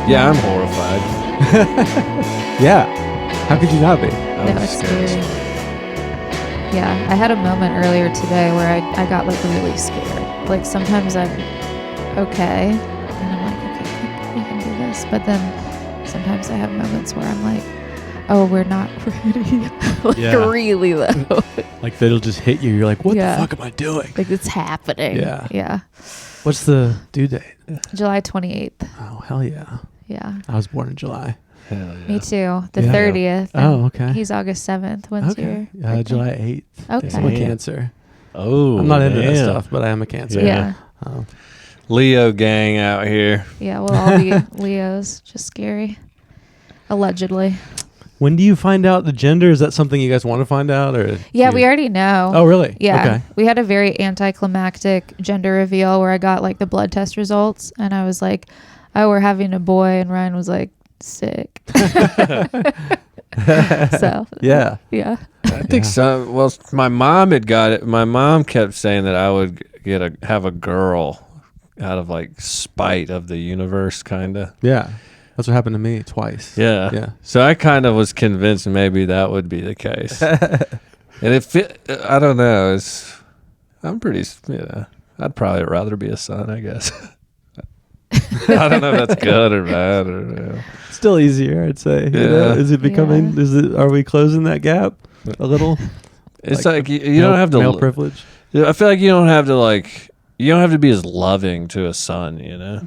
Yeah, I'm horrified. Yeah. How could you not be? I'm No, it's scared. scary. Yeah, I had a moment earlier today where I got like really scared. Like sometimes I'm okay and I'm like, okay, we can do this. But then sometimes I have moments where I'm like, oh, we're not ready. Like Yeah. really though. Like they'll just hit you. You're like, what Yeah. the fuck am I doing? Like it's happening. Yeah. Yeah. What's the due date? July 28th. Oh, hell yeah. Yeah. I was born in July. Hell yeah. Me too. The Yeah. 30th. Oh, and okay. He's August 7th. When's your birthday? July 8th. Okay. I'm a Cancer. Oh, I'm not into that damn. stuff, but I am a Cancer. Yeah. Oh. Leo gang out here. Yeah, we'll all be Leos. Just scary. Allegedly. When do you find out the gender? Is that something you guys want to find out, or? Yeah, we already know. Oh, really? Yeah. Okay. We had a very anticlimactic gender reveal where I got like the blood test results and I was like, oh, we're having a boy. And Ryan was like, sick. So, Yeah. yeah. I think so. Well, my mom had got it. My mom kept saying that I would have a girl out of like spite of the universe, kind of. Yeah. That's what happened to me twice. Yeah. Yeah. So I kind of was convinced maybe that would be the case. And I don't know. I'm pretty, I'd probably rather be a son, I guess. I don't know if that's good or bad or Still easier, I'd say. You know? Is it becoming? Yeah. Are we closing that gap a little? It's like you don't have to male privilege. I feel like you don't have to be as loving to a son, you know.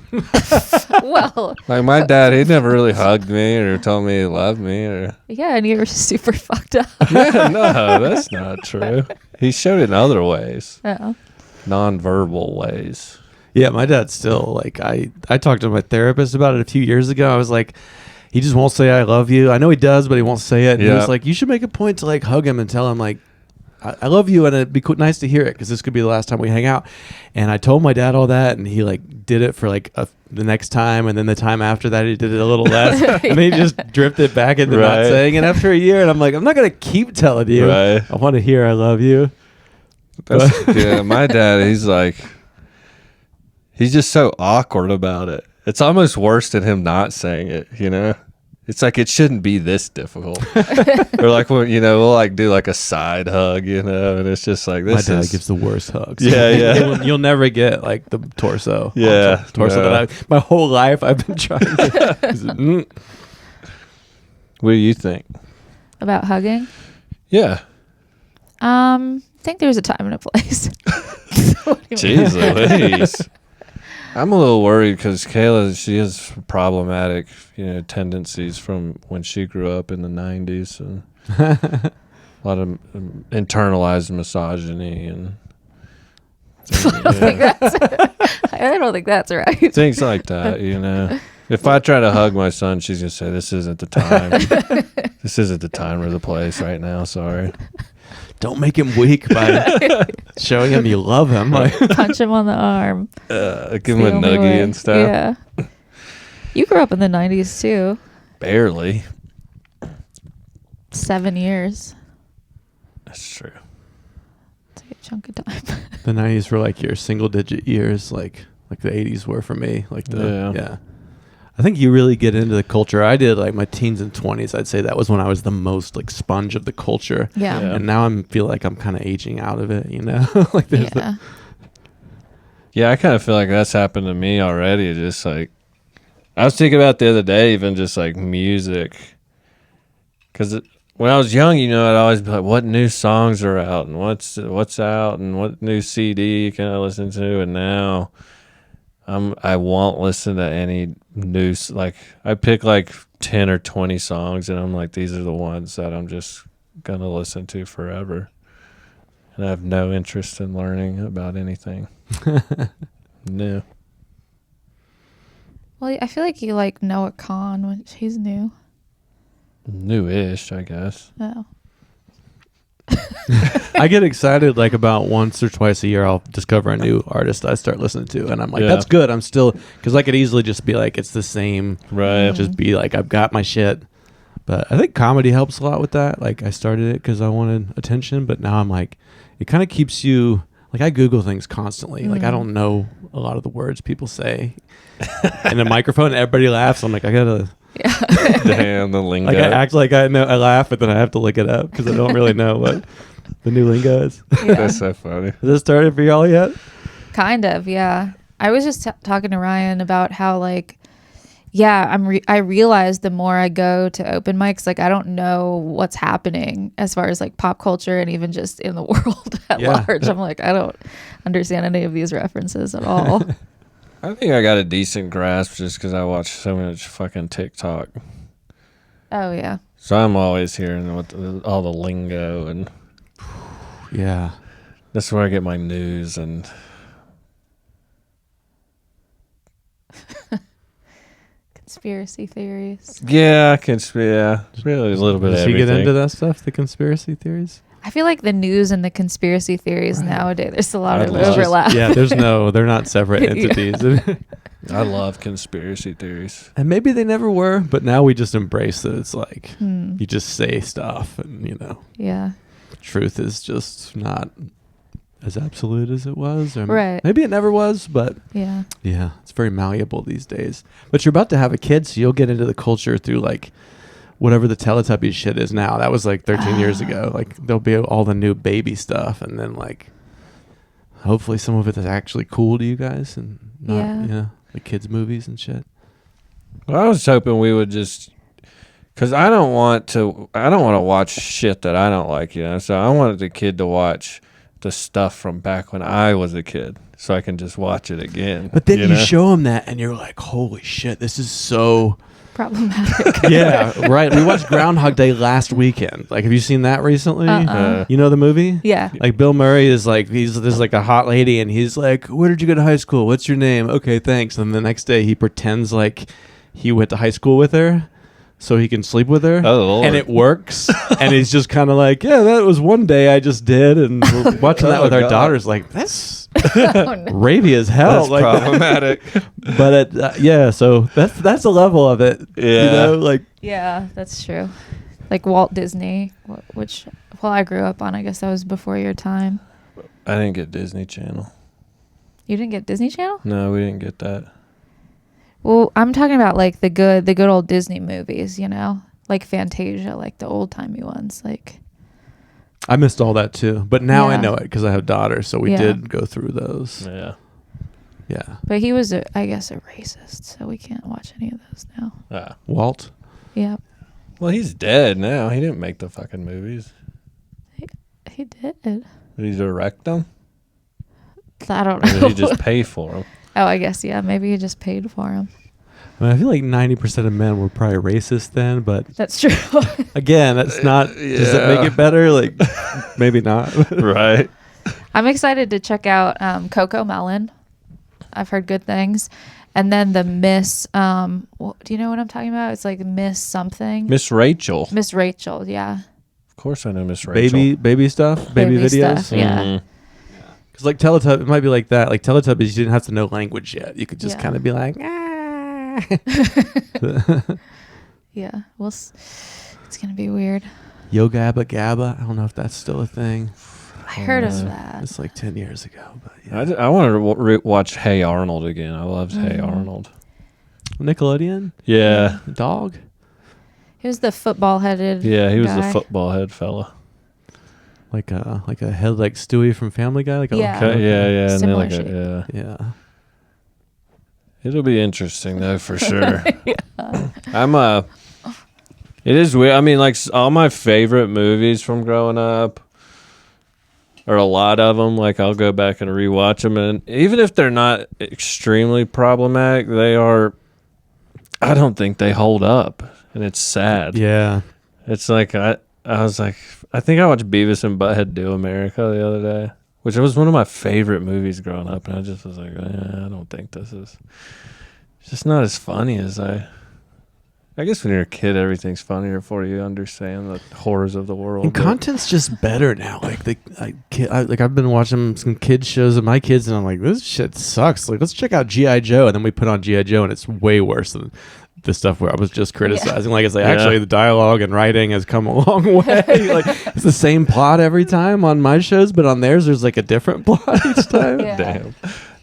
Well, Like my dad, he never really hugged me or told me he loved me or. yeah, and you were super fucked up. Yeah, no, that's not true. He showed it in other ways, Oh. non-verbal ways. Yeah, my dad's still like I talked to my therapist about it a few years ago. I was like, he just won't say I love you. I know he does, but he won't say it. And he Yeah. was like, you should make a point to like hug him and tell him like, I love you, and it'd be nice to hear it because this could be the last time we hang out. And I told my dad all that, and he like did it for like the next time, and then the time after that he did it a little less, and then he just drifted back into not Right. saying it after a year. And I'm like, I'm not gonna keep telling you. Right. I want to hear I love you. Yeah, my dad, he's just so awkward about it. It's almost worse than him not saying it, you know? It's like it shouldn't be this difficult. Or like when, we'll like do like a side hug, and it's just like this. My dad gives the worst hugs. Yeah, yeah. You'll never get like the torso. Yeah, torso no. that my whole life I've been trying to. What do you think? About hugging? Yeah. I think there's a time and a place. What do you mean? Jeez Louise. I'm a little worried because Cayla, she has problematic, tendencies from when she grew up in the 90s, and a lot of internalized misogyny and I don't think that's right. things like that, If I try to hug my son, she's going to say, this isn't the time. This isn't the time or the place right now. Sorry. Don't make him weak by showing him you love him. Like, Punch him on the arm. Give him a nuggie and stuff. Yeah. You grew up in the 90s too. Barely. 7 years. That's true. It's a chunk of time. the 90s were like your single digit years, like the 80s were for me. Like yeah. I think you really get into the culture. I did like my teens and 20s. I'd say that was when I was the most like sponge of the culture. Yeah. And now feel like I'm kind of aging out of it, like there's Yeah, I kind of feel like that's happened to me already. Just like, I was thinking about the other day, even just like music. Because when I was young, I'd always be like, what new songs are out and what's out and what new CD can I listen to? And now I won't listen to any new, like I pick like 10 or 20 songs and I'm like, these are the ones that I'm just going to listen to forever. And I have no interest in learning about anything. No. Well, I feel like you like Noah Kahn, which he's new. Newish, I guess. Oh. I get excited like about once or twice a year I'll discover a new artist I start listening to, and I'm like, that's good. I'm still, because I could easily just be like, it's the same, Right. just be like, I've got my shit. But I think comedy helps a lot with that. Like I started it because I wanted attention, but now I'm like, it kind of keeps you Like I Google things constantly. Like I don't know a lot of the words people say in a microphone. Everybody laughs. I'm like, I gotta. Yeah. Damn, the lingo. Like I act like I know. I laugh, but then I have to look it up because I don't really know what the new lingo is. Yeah. That's so funny. Has this started for y'all yet? Kind of, yeah. I was just talking to Ryan about how like, yeah, I realize the more I go to open mics, like I don't know what's happening as far as like pop culture and even just in the world at large. I'm like, I don't understand any of these references at all. I think I got a decent grasp just because I watch so much fucking TikTok. Oh yeah. So I'm always hearing all the lingo, and Yeah. that's where I get my news and. Conspiracy theories. Yeah, really a little bit of Does he everything. get into that stuff? The conspiracy theories? I feel like the news and the conspiracy theories nowadays, there's a lot of It's just- overlap. Yeah, they're not separate entities. I love conspiracy theories. And maybe they never were, but now we just embrace that it's like Hmm. you just say stuff and, Yeah. truth is just not as absolute as it was. Or Right. maybe it never was, but Yeah. yeah, it's very malleable these days. But you're about to have a kid, so you'll get into the culture through like whatever the Teletubbies shit is now. That was like 13 years ago. Like there'll be all the new baby stuff, and then like hopefully some of it is actually cool to you guys and not, the kids' movies and shit. Well, I was hoping we would just, because I don't want to watch shit that I don't like, So I wanted the kid to watch the stuff from back when I was a kid, so I can just watch it again. But then you show them that, and you're like, "Holy shit, this is so Problematic. yeah, right." We watched Groundhog Day last weekend. Like, have you seen that recently? You know the movie? Yeah. Like Bill Murray is like there's like a hot lady, and he's like, "Where did you go to high school? What's your name?" "Okay, thanks." And the next day, he pretends like he went to high school with her, so he can sleep with her. Oh, Lord. And it works. And he's just kind of like, "Yeah, that was one day I just did." And we're watching that with our daughters, like, that's Oh, no. ravey as hell. That's like, problematic. but so that's the level of it. Yeah. Like Yeah, that's true. Like Walt Disney, which I grew up on. I guess that was before your time. I didn't get Disney Channel. You didn't get Disney Channel? No, we didn't get that. Well, I'm talking about like the good old Disney movies, like Fantasia, like the old timey ones. Like I missed all that too, but now I Yeah. know it because I have daughters, so we Yeah. did go through those. Yeah. Yeah, but he was, I guess, a racist, so we can't watch any of those now. Ah. Walt. Yeah, Well, he's dead now. He didn't make the fucking movies. he did. Did he direct them? I don't Or did know. he just pay for them? Oh, I guess maybe he just paid for him. I mean, I feel like 90% of men were probably racist then, but That's true. again, that's not. Does it make it better? Like, maybe not. Right. I'm excited to check out Coco Melon. I've heard good things. And then the Miss, do you know what I'm talking about? It's like Miss something. Miss Rachel. Miss Rachel, yeah. Of course I know Miss Rachel. Baby stuff, baby videos. Stuff, yeah. Mhm. Because like Teletubbies, it might be like that. Like Teletubbies, you didn't have to know language yet. You could just Yeah. kind of be like, Yeah. It's going to be weird. Yo Gabba Gabba. I don't know if that's still a thing. I heard of that. It's like 10 years ago, but yeah. I want to watch Hey Arnold again. I loved Hey Arnold. Nickelodeon Yeah. dog. He was the football headed. Yeah, he was the guy. football head fella. Like a head like Stewie from Family Guy. Like Yeah. Okay, yeah. And then Similar like shape. yeah. It'll be interesting though for sure. It is weird. I mean, like all my favorite movies from growing up, or a lot of them, like I'll go back and rewatch them, and even if they're not extremely problematic, I don't think they hold up, and it's sad. Yeah. It's like I was like, I think I watched Beavis and Butthead Do America the other day, which was one of my favorite movies growing up, and I just was like, I don't think this is. It's just not as funny as I guess when you're a kid, everything's funnier for you. Understand the horrors of the world. And content's just better now. Like I've been watching some kids shows of my kids, and I'm like, this shit sucks. Like, let's check out G.I. Joe, and then we put on G.I. Joe, and it's way worse than the stuff where I was just criticizing. Like, it's like, Yeah. actually, the dialogue and writing has come a long way. Like, it's the same plot every time on my shows, but on theirs, there's like a different plot each time. Yeah. Damn.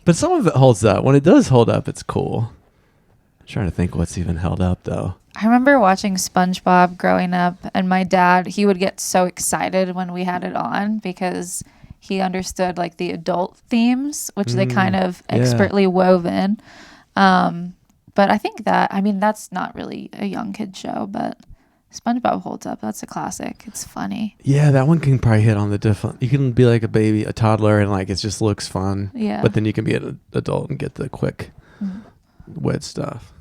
But some of it holds up. When it does hold up, it's cool. I'm trying to think what's even held up, though. I remember watching SpongeBob growing up, and my dad, he would get so excited when we had it on because he understood like the adult themes, which they kind of yeah. expertly wove in. But I think that, I mean, that's not really a young kid show, but SpongeBob holds up. That's a classic. It's funny. Yeah, that one can probably hit on the different. You can be like a baby, a toddler, and like it just looks fun. Yeah. But then you can be an adult and get the quick, wet stuff,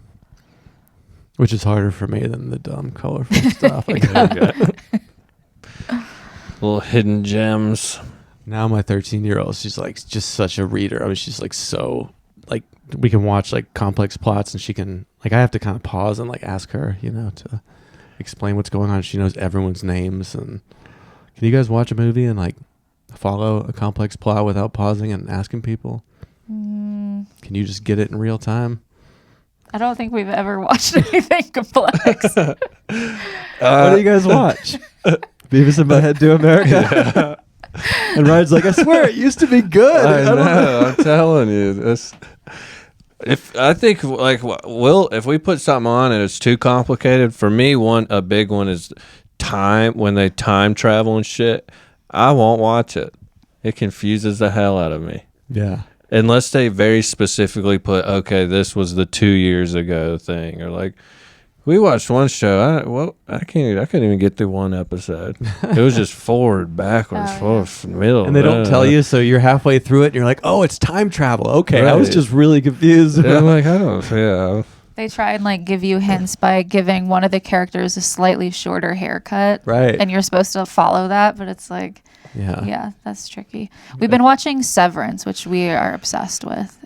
which is harder for me than the dumb, colorful stuff. Like, Little hidden gems. now my 13-year-old, she's like just such a reader. I mean, she's like so like we can watch like complex plots, and she can like I have to kind of pause and like ask her, to explain what's going on. She knows everyone's names. And can you guys watch a movie and like follow a complex plot without pausing and asking people? Can you just get it in real time? I don't think we've ever watched anything complex. What do you guys watch? Beavis and Butthead Do America. And Ryan's like, I swear it used to be good. I don't know. I'm telling you, this. If I think like if we put something on and it's too complicated for me, a big one is time when they time travel and shit. I won't watch it. It confuses the hell out of me. Yeah. Unless they very specifically put, okay, this was the 2 years ago thing, or like we watched one show. I couldn't even get through one episode. It was just forward, backwards, forward, middle, And they don't tell you, so you're halfway through it and you're like, oh, it's time travel. Okay, I was Right. just really confused. Yeah, I'm like, I don't. Yeah. They try and like give you hints by giving one of the characters a slightly shorter haircut. Right. And you're supposed to follow that, but it's like, yeah, that's tricky. We've been watching Severance, which we are obsessed with.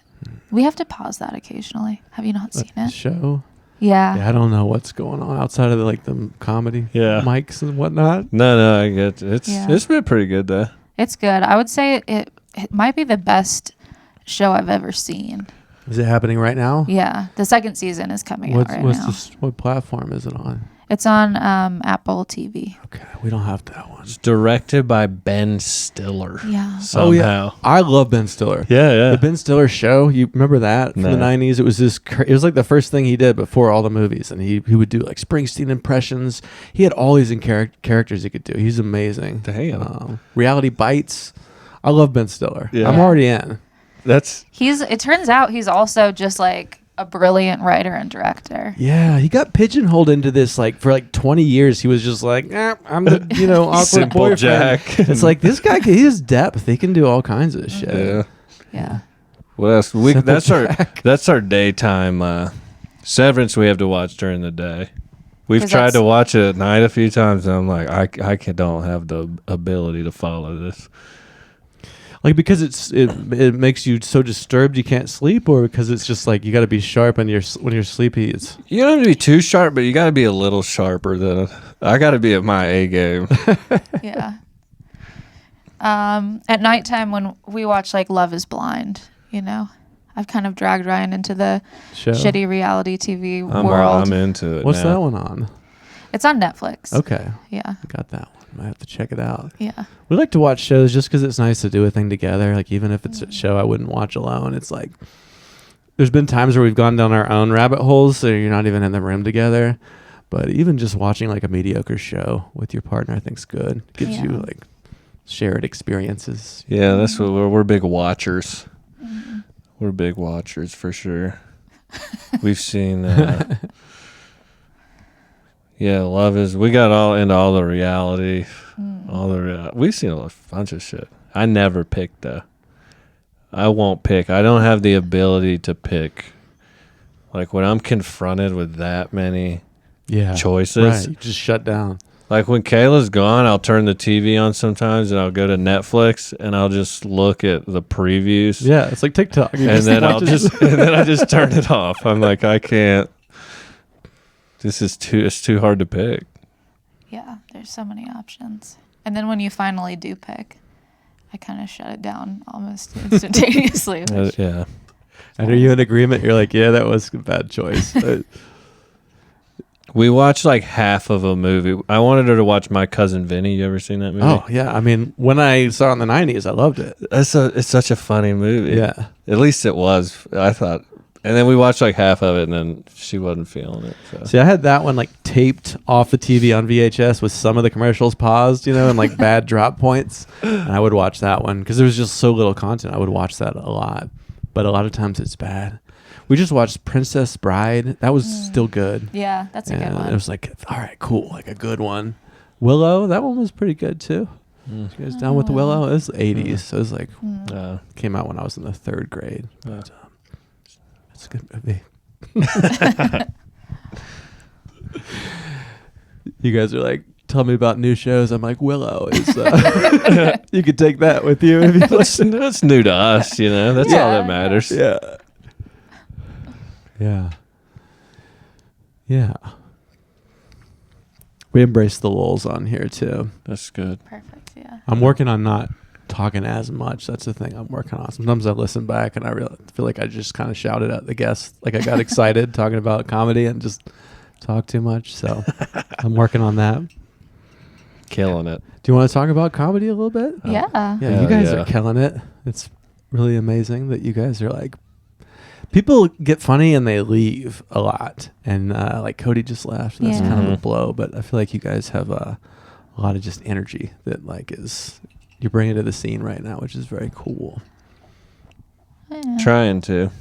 We have to pause that occasionally. Have you not seen it? Show. Yeah. Yeah, I don't know what's going on outside of the comedy mics and whatnot. No, I get it. It's been pretty good though. It's good. I would say it might be the best show I've ever seen. Is it happening right now? Yeah. The second season is coming out right now. What platform is it on? It's on Apple TV. Okay, we don't have that one. It's directed by Ben Stiller. Yeah. Somehow. Oh, yeah. I love Ben Stiller. Yeah. The Ben Stiller show, you remember that from No. the 90s? It was it was like the first thing he did before all the movies, and he would do like Springsteen impressions. He had all these characters he could do. He's amazing. Damn. Reality Bites. I love Ben Stiller. Yeah. I'm already in. It turns out he's also just like a brilliant writer and director. Yeah, he got pigeonholed into this like for like 20 years. He was just like, I'm the awkward Simple boyfriend. Jack. It's like this guy, he has depth. He can do all kinds of shit. Yeah. Yeah. What else? Simple That's our daytime. Severance we have to watch during the day. We've 'Cause tried that's- to watch it at night a few times, and I'm like, I don't have the ability to follow this. Like because it makes you so disturbed you can't sleep, or because it's just like you got to be sharp and when you're sleepy. It's You don't have to be too sharp, but you got to be a little sharper than I got to be at my A game. Yeah. At nighttime when we watch like Love is Blind, I've kind of dragged Ryan into the show. shitty reality TV world. I'm into it. What's now. that one on? It's on Netflix. Okay, Yeah. got that one. I have to check it out. Yeah. We like to watch shows just because it's nice to do a thing together. Like even if it's a show I wouldn't watch alone, it's like there's been times where we've gone down our own rabbit holes, so you're not even in the room together. But even just watching like a mediocre show with your partner, I think's good. Gives you like shared experiences. Yeah, that's what we're big watchers. We're big watchers for sure. We've seen. Yeah, we got all into all the reality, we've seen a bunch of shit. I never pick though. I won't pick. I don't have the ability to pick. Like when I'm confronted with that many choices, Right, you just shut down. Like when Kayla's gone, I'll turn the TV on sometimes and I'll go to Netflix and I'll just look at the previews. Yeah, it's like TikTok. You And then watch I just turn it off. I'm like, I can't. It's too hard to pick. Yeah. There's so many options. And then when you finally do pick, I kind of shut it down almost instantaneously. Yeah. And are you in agreement? You're like, yeah, that was a bad choice. We watched like half of a movie. I wanted her to watch My Cousin Vinny. You ever seen that movie? Oh yeah, I mean, when I saw it in the '90s, I loved it. It's such a funny movie. Yeah, at least it was. I thought, and then we watched like half of it, and then she wasn't feeling it. So. See, I had that one like taped off the TV on VHS with some of the commercials paused, and like bad drop points, and I would watch that one because there was just so little content. I would watch that a lot, but a lot of times it's bad. We just watched Princess Bride. That was still good. Yeah, that's a good one. It was like, all right, cool, like a good one. Willow, that one was pretty good too. You guys down with Willow? It was the 80s, so it was like came out when I was in the 3rd grade. But, it's a good movie. You guys are like, tell me about new shows. I'm like, Willow is. You could take that with you if you listen. That's new to us, That's all that matters. Yeah. Yeah. We embrace the lulls on here too. That's good. Perfect. Yeah. I'm working on not talking as much. That's the thing I'm working on. Sometimes I listen back and I feel like I just kind of shouted at the guests, like I got excited talking about comedy and just talk too much. So I'm working on that. Killing it. Do you want to talk about comedy a little bit? Yeah. Yeah, you guys are killing it. It's really amazing that you guys are like, people get funny and they leave a lot. And like Cody just left. That's kind of a blow. But I feel like you guys have a lot of just energy that like you're bringing to the scene right now, which is very cool. Yeah. Trying to.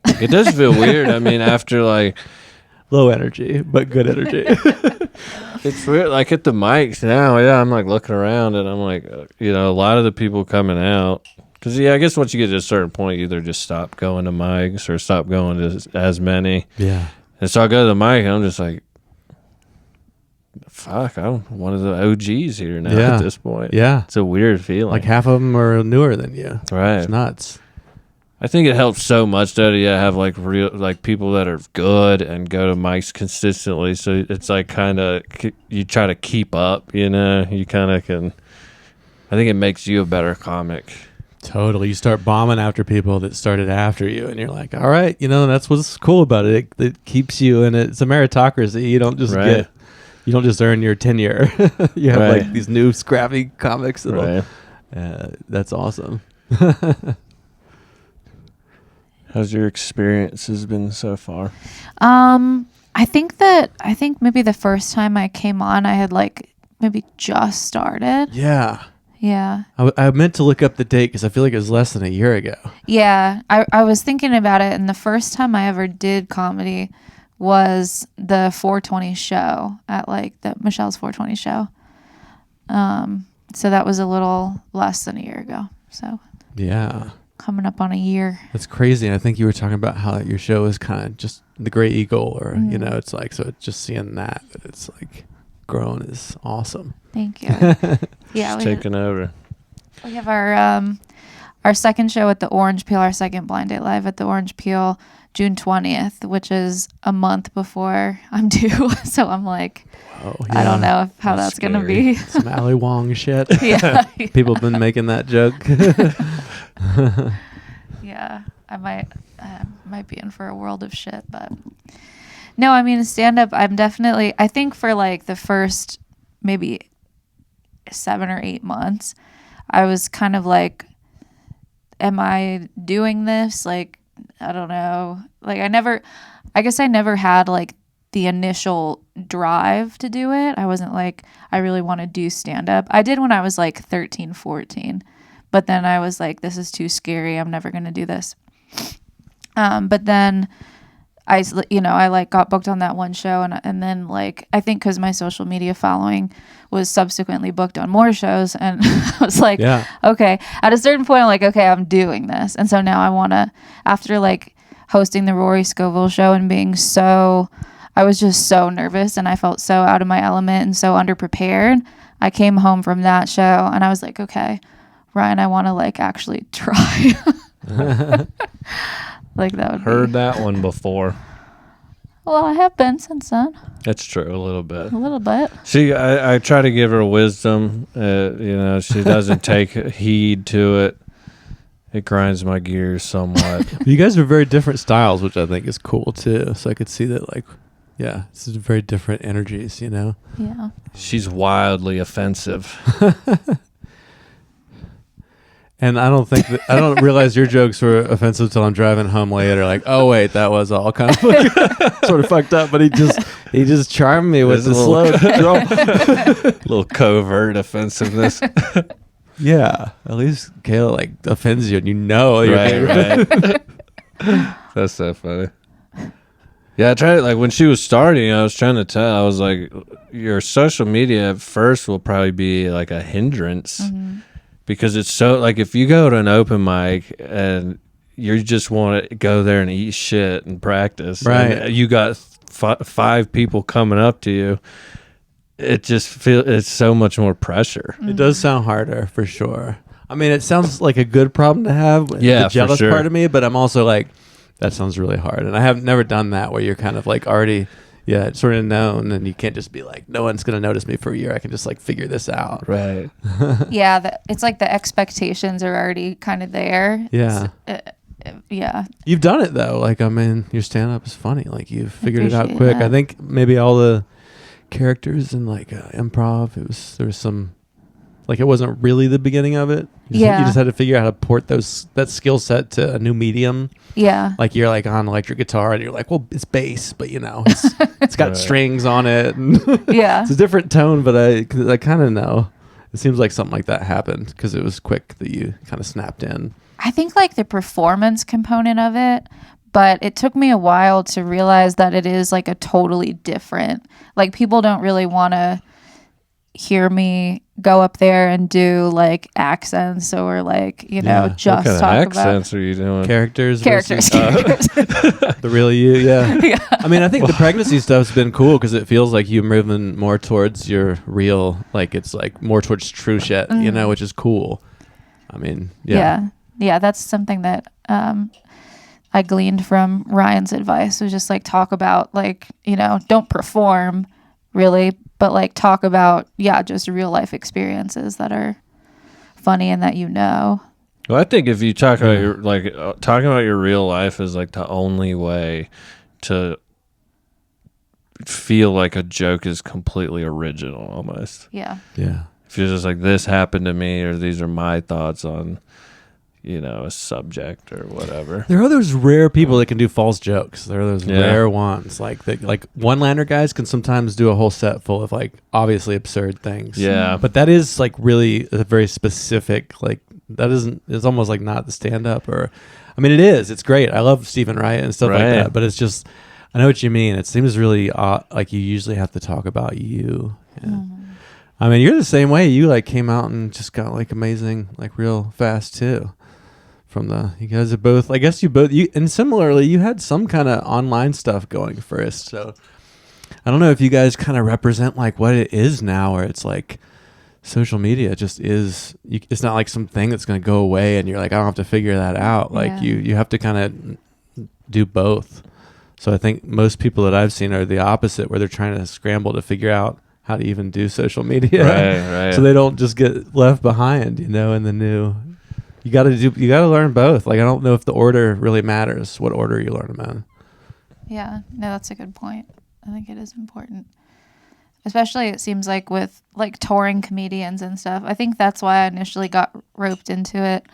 It does feel weird. I mean, after like low energy, but good energy. It's weird. Like at the mics now, I'm like looking around and I'm like, a lot of the people coming out. Because, I guess once you get to a certain point, you either just stop going to mics or stop going to as many. Yeah. And so I go to the mic and I'm just like, fuck, I'm one of the OGs here now at this point. Yeah. It's a weird feeling. Like half of them are newer than you. Right. It's nuts. I think it helps so much that have like real like people that are good and go to mics consistently. So it's like kind of you try to keep up. You kind of can. I think it makes you a better comic. Totally. You start bombing after people that started after you, and you're like, all right, that's what's cool about it. It keeps you in it. It's a meritocracy. You don't just you don't just earn your tenure. You have like these new scrappy comics. That's awesome. How's your experiences been so far? I think maybe the first time I came on, I had like maybe just started. Yeah. Yeah. I meant to look up the date because I feel like it was less than a year ago. Yeah. I was thinking about it, and the first time I ever did comedy was the 420 show at like the Michelle's 420 show. So that was a little less than a year ago. So yeah. Coming up on a year. That's crazy. And I think you were talking about how your show is kind of just the Great Eagle, or it's like, so just seeing that it's like grown is awesome. Thank you. Yeah, it's taking over. We have our second show at the Orange Peel, our second Blind Date Live at the Orange Peel, June 20th, which is a month before I'm due. So I'm like, I don't know how that's going to be. Some Ali Wong shit. Yeah. People have been making that joke. Yeah, I might be in for a world of shit, but no, I mean, stand up, I think for like the first maybe 7 or 8 months, I was kind of like, am I doing this? Like, I don't know. Like I guess I never had like the initial drive to do it. I wasn't like, I really want to do stand up. I did when I was like 13, 14. But then I was like, this is too scary. I'm never going to do this. But then I like got booked on that one show. And then like, I think because my social media following was subsequently booked on more shows. And I was like, okay, at a certain point, I'm like, okay, I'm doing this. And so now I want to, after like hosting the Rory Scovel show and being I was just so nervous and I felt so out of my element and so underprepared. I came home from that show and I was like, okay, Ryan, I want to like actually try. Like that would Heard that one before. Well, I have been since then. That's true, a little bit. A little bit. I try to give her wisdom. She doesn't take heed to it. It grinds my gears somewhat. You guys are very different styles, which I think is cool too. So I could see that like Yeah, it's very different energies, you know. Yeah. She's wildly offensive. And I don't realize your jokes were offensive till I'm driving home later. Like, oh wait, that was all kind of like, sort of fucked up. But he just charmed me with the slow draw. Little covert offensiveness. Yeah, at least Cayla like offends you, and you know you're Right. That's so funny. Yeah, I tried, like when she was starting, I was trying to tell. I was like, your social media at first will probably be like a hindrance. Because it's so, like, if you go to an open mic and you just want to go there and eat shit and practice, right? And you got 5 people coming up to you, it just feels, it's so much more pressure. It does sound harder for sure. I mean, it sounds like a good problem to have. Yeah, the jealous for sure. part of me, but I'm also like, that sounds really hard. And I have never done that where you're kind of like already, yeah, it's sort of known, and you can't just be like, no one's going to notice me for a year. I can just like figure this out. Right. Yeah, it's like the expectations are already kind of there. Yeah. Yeah. You've done it though. Like, I mean, your stand up is funny. Like, you've figured it out Appreciate quick. that. I think maybe all the characters in like improv, there was some, like, it wasn't really the beginning of it. You just had to figure out how to port that skill set to a new medium. Yeah. Like, you're like on electric guitar and you're like, well, it's bass, but you know, it's got Right. strings on it. And Yeah. it's a different tone, but I kind of know. It seems like something like that happened because it was quick that you kind of snapped in. I think like the performance component of it, but it took me a while to realize that it is like a totally different, like people don't really want to hear me go up there and do like accents or like, you know, Yeah. just What kind of talk accents are you doing? Characters. characters. The real you, yeah. I mean, I think the pregnancy stuff's been cool because it feels like you're moving more towards your real, like it's like more towards true shit, you know, which is cool. I mean, yeah. Yeah, that's something that I gleaned from Ryan's advice, was just like talk about like, you know, don't perform really, but like talk about, just real life experiences that are funny and that you know. Well, I think if you talk about your, like, talking about your real life is like the only way to feel like a joke is completely original almost. Yeah. Yeah. If you're just like, this happened to me, or these are my thoughts on, you know, a subject or whatever. There are those rare people that can do false jokes. There are those Yeah. rare ones. Like one-liner guys can sometimes do a whole set full of like obviously absurd things. Yeah. But that is like really a very specific, like that isn't, it's almost like not the stand-up or, I mean, it is. It's great. I love Stephen Wright and stuff like Right. that. But it's just, I know what you mean. It seems really like you usually have to talk about you. Yeah. I mean, you're the same way. You like came out and just got like amazing, like real fast too. You guys are both, I guess and similarly, you had some kind of online stuff going first. So I don't know if you guys kind of represent like what it is now, where it's like social media just is, it's not like something that's going to go away and you're like, I don't have to figure that out. Like you have to kind of do both. So I think most people that I've seen are the opposite, where they're trying to scramble to figure out how to even do social media. Right. So they don't just get left behind, you know, in the new. You got to learn both. Like, I don't know if the order really matters, what order you learn them in. Yeah, no, that's a good point. I think it is important. Especially it seems like with like touring comedians and stuff. I think that's why I initially got roped into it,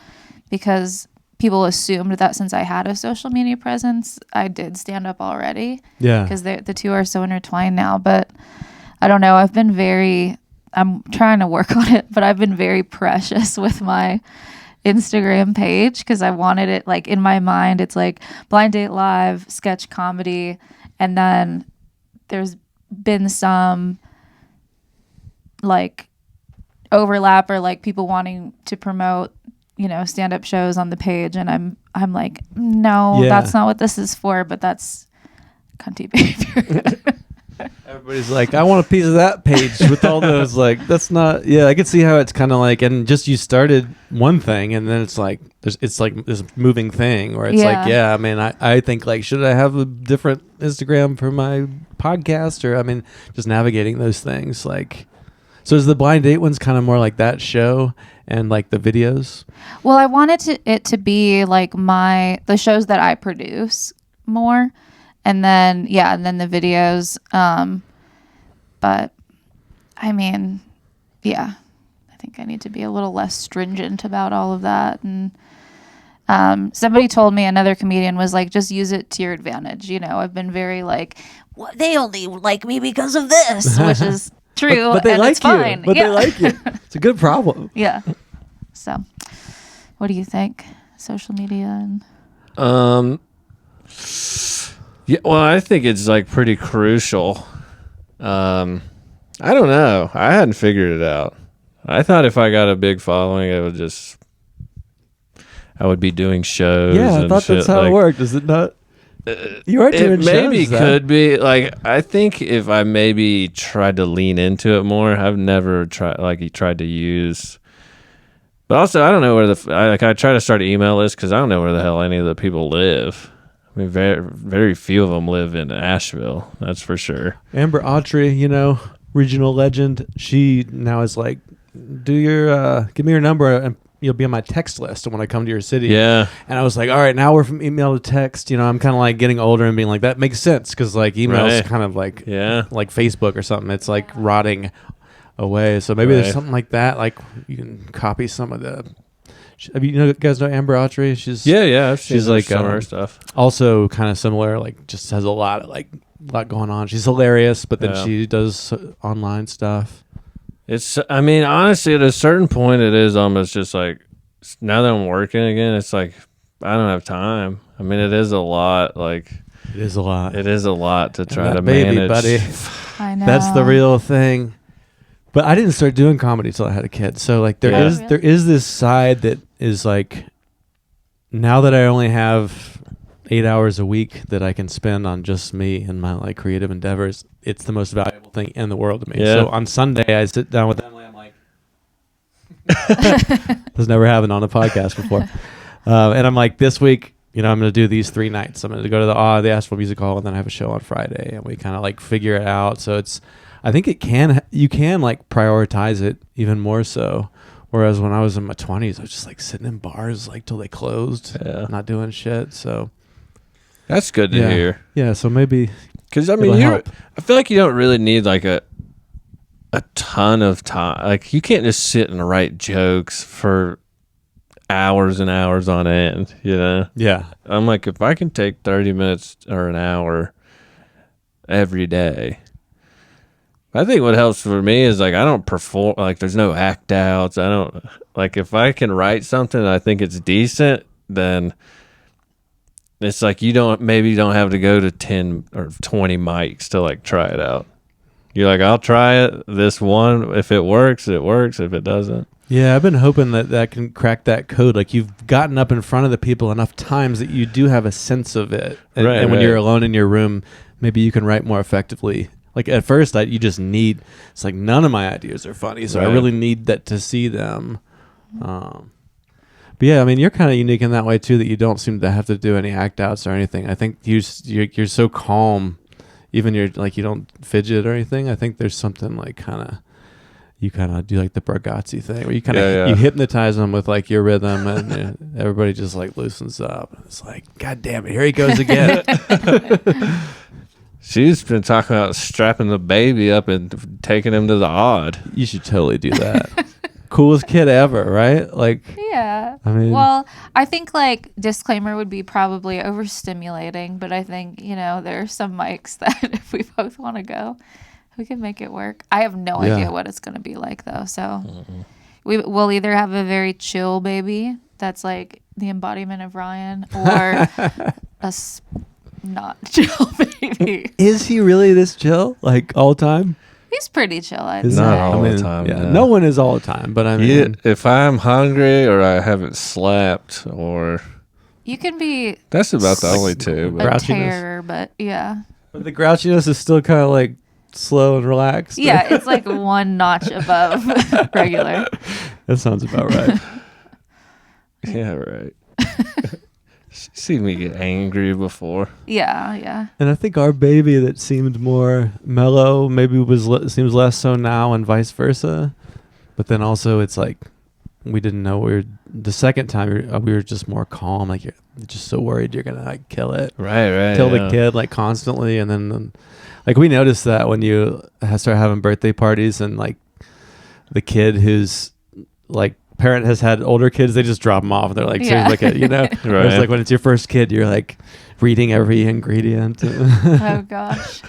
because people assumed that since I had a social media presence, I did stand up already. Yeah. Because the two are so intertwined now. But I don't know. I'm trying to work on it, but I've been very precious with my Instagram page, because I wanted it like in my mind, it's like Blind Date Live, sketch comedy, and then there's been some like overlap or like people wanting to promote, you know, stand-up shows on the page, and I'm like, no, that's not what this is for, but that's cunty behavior. Everybody's like, I want a piece of that page with all those, like, that's not, I could see how it's kind of like, and just you started one thing and then it's like, it's like this moving thing where it's like, I mean, I think like, should I have a different Instagram for my podcast? Or, I mean, just navigating those things. Like, so is the Blind Date ones kind of more like that show and like the videos? Well, I wanted it to be like the shows that I produce more. And then the videos. But I mean, yeah, I think I need to be a little less stringent about all of that. And somebody told me, another comedian was like, just use it to your advantage. You know, I've been very like, well, they only like me because of this, which is true. But they and like it's fine. you. But they like you. It's a good problem. Yeah. So, what do you think? Social media and yeah, well, I think it's like pretty crucial. I don't know. I hadn't figured it out. I thought if I got a big following, I would be doing shows. Yeah, I and thought shit. that's how like, it worked. Is it not? You are doing it maybe shows, could be. Like, I think if I maybe tried to lean into it more, I've never tried to use. But also, I don't know where I try to start an email list because I don't know where the hell any of the people live. I mean, very, very few of them live in Asheville. That's for sure. Amber Autry, you know, regional legend. She now is like, give me your number and you'll be on my text list when I come to your city. Yeah. And I was like, all right, now we're from email to text. You know, I'm kind of like getting older and being like, that makes sense because like email's Right. kind of like like Facebook or something. It's like rotting away. So maybe there's something like that. Like you can copy some of the. You guys know Amber Autry? She's I've seen she's like some of her stuff. also kind of similar. Like just has a lot going on. She's hilarious, but then she does online stuff. It's, I mean, honestly, at a certain point, it is almost just like, now that I'm working again, it's like, I don't have time. I mean, it is a lot. Like, it is a lot. It is a lot to try to baby, manage. buddy. I know. That's the real thing. But I didn't start doing comedy till I had a kid. So like there is this side that is like, now that I only have 8 hours a week that I can spend on just me and my like creative endeavors, it's the most valuable thing in the world to me. Yeah. So on Sunday I sit down with Emily. I'm like, this never happened on a podcast before. And I'm like, this week, you know, I'm going to do these 3 nights. I'm going to go to the Asheville Music Hall and then I have a show on Friday, and we kind of like figure it out. So I think you can like prioritize it even more so. Whereas when I was in my 20s, I was just like sitting in bars like till they closed, not doing shit. So that's good to hear. Yeah. So maybe, because I mean, I feel like you don't really need like a ton of time. Like you can't just sit and write jokes for hours and hours on end, you know? Yeah. I'm like, if I can take 30 minutes or an hour every day, I think what helps for me is like I don't perform, like there's no act outs. I don't, like if I can write something and I think it's decent, then it's like you don't have to go to 10 or 20 mics to like try it out. You're like, I'll try it this one. If it works, it works. If it doesn't. Yeah, I've been hoping that can crack that code. Like you've gotten up in front of the people enough times that you do have a sense of it. And when you're alone in your room, maybe you can write more effectively. Like at first, it's like none of my ideas are funny, so I really need that to see them. But yeah, I mean, you're kind of unique in that way too, that you don't seem to have to do any act outs or anything. I think you're so calm, even you don't fidget or anything. I think there's something like you kind of do like the Bargatze thing, where you kind of you hypnotize them with like your rhythm, and everybody just like loosens up. It's like, God damn it, here he goes again. She's been talking about strapping the baby up and taking him to the odd. You should totally do that. Coolest kid ever, right? Like, yeah. I mean, well, I think like disclaimer would be probably overstimulating, but I think, you know, there are some mics that if we both want to go, we can make it work. I have no idea what it's going to be like though. So we'll either have a very chill baby that's like the embodiment of Ryan, or not chill baby. Is he really this chill? Like all the time? He's pretty chill, I'd say. Not all the time. Yeah, no one is all the time, but I mean, if I'm hungry or I haven't slept, or you can be. That's about the only two. But a terror, but yeah. But the grouchiness is still kind of like slow and relaxed. Yeah, it's like one notch above regular. That sounds about right. Yeah, right. Seen me get angry before. Yeah. And I think our baby that seemed more mellow maybe seems less so now, and vice versa. But then also it's like we didn't know the second time we were just more calm. Like, you're just so worried you're going to like kill it. Right. Kill the kid like constantly. And then like we noticed that when you start having birthday parties and like the kid who's like parent has had older kids, they just drop them off. They're like, Yeah. like you know, Right. It's like when it's your first kid, you're like reading every ingredient. Oh gosh.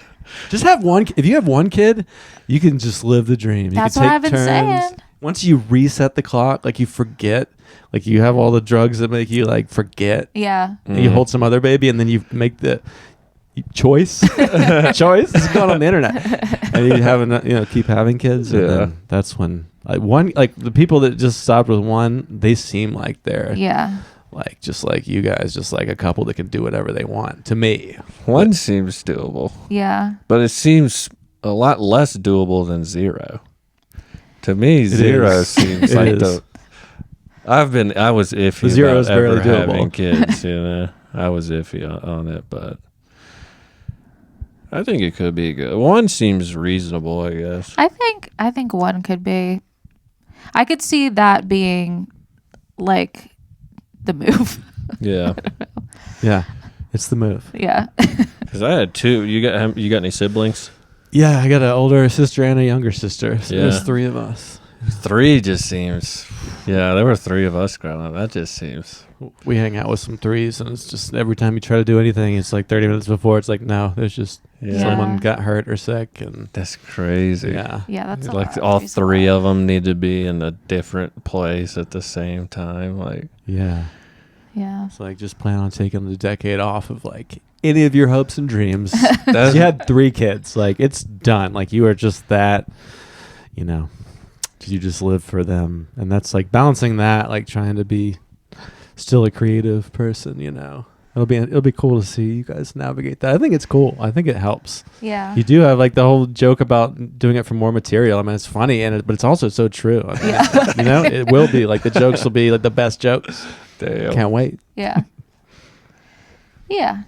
Just have one. If you have one kid, you can just live the dream. That's you what can I've take been turns. saying. Once you reset the clock, like you forget, like you have all the drugs that make you like forget. Yeah. And you hold some other baby, and then you make the choice. Choice is going on the internet, and you have keep having kids. And then that's when like the people that just stopped with one, they seem like they're like just like you guys, just like a couple that can do whatever they want. To me, One seems doable. Yeah. But it seems a lot less doable than 0. To me, 0 seems like is. I was iffy The 0 is about ever barely doable. having kids, I was iffy on it, but I think it could be good. 1 seems reasonable, I guess. I think 1 could be. I could see that being like the move. Yeah. yeah, it's the move. Yeah. Because I had 2. You got any siblings? Yeah, I got an older sister and a younger sister. So there's 3 of us. 3 just seems. Yeah, there were 3 of us growing up. That just seems. We hang out with some 3s, and it's just every time you try to do anything, it's like 30 minutes before. It's like, no, there's just someone got hurt or sick, and That's crazy. yeah, That's a like lot. all It's 3 a lot. of them need to be in a different place at the same time. Like, yeah. Yeah. It's like just plan on taking the decade off of like any of your hopes and dreams. that's, You had 3 kids, like it's done. Like you are just that, you just live for them, and that's like balancing that, like trying to be still a creative person. It'll be cool to see you guys navigate that. I think it's cool. I think it helps. Yeah. You do have like the whole joke about doing it for more material. I mean, it's funny, but it's also so true. I mean, it will be like the jokes will be like the best jokes. damn. Can't wait. Yeah. Yeah.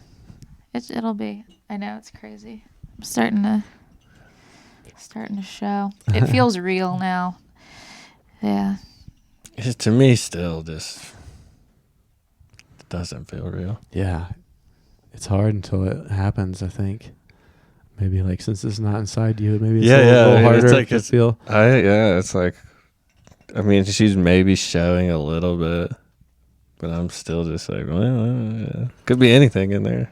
It'll be. I know it's crazy. I'm starting to show. It feels real now. Yeah. It's, to me, still just doesn't feel real. Yeah, it's hard until it happens. I think maybe like since it's not inside you, maybe it's a little harder it's like to feel. It's like, I mean, she's maybe showing a little bit, but I'm still just like, well, could be anything in there.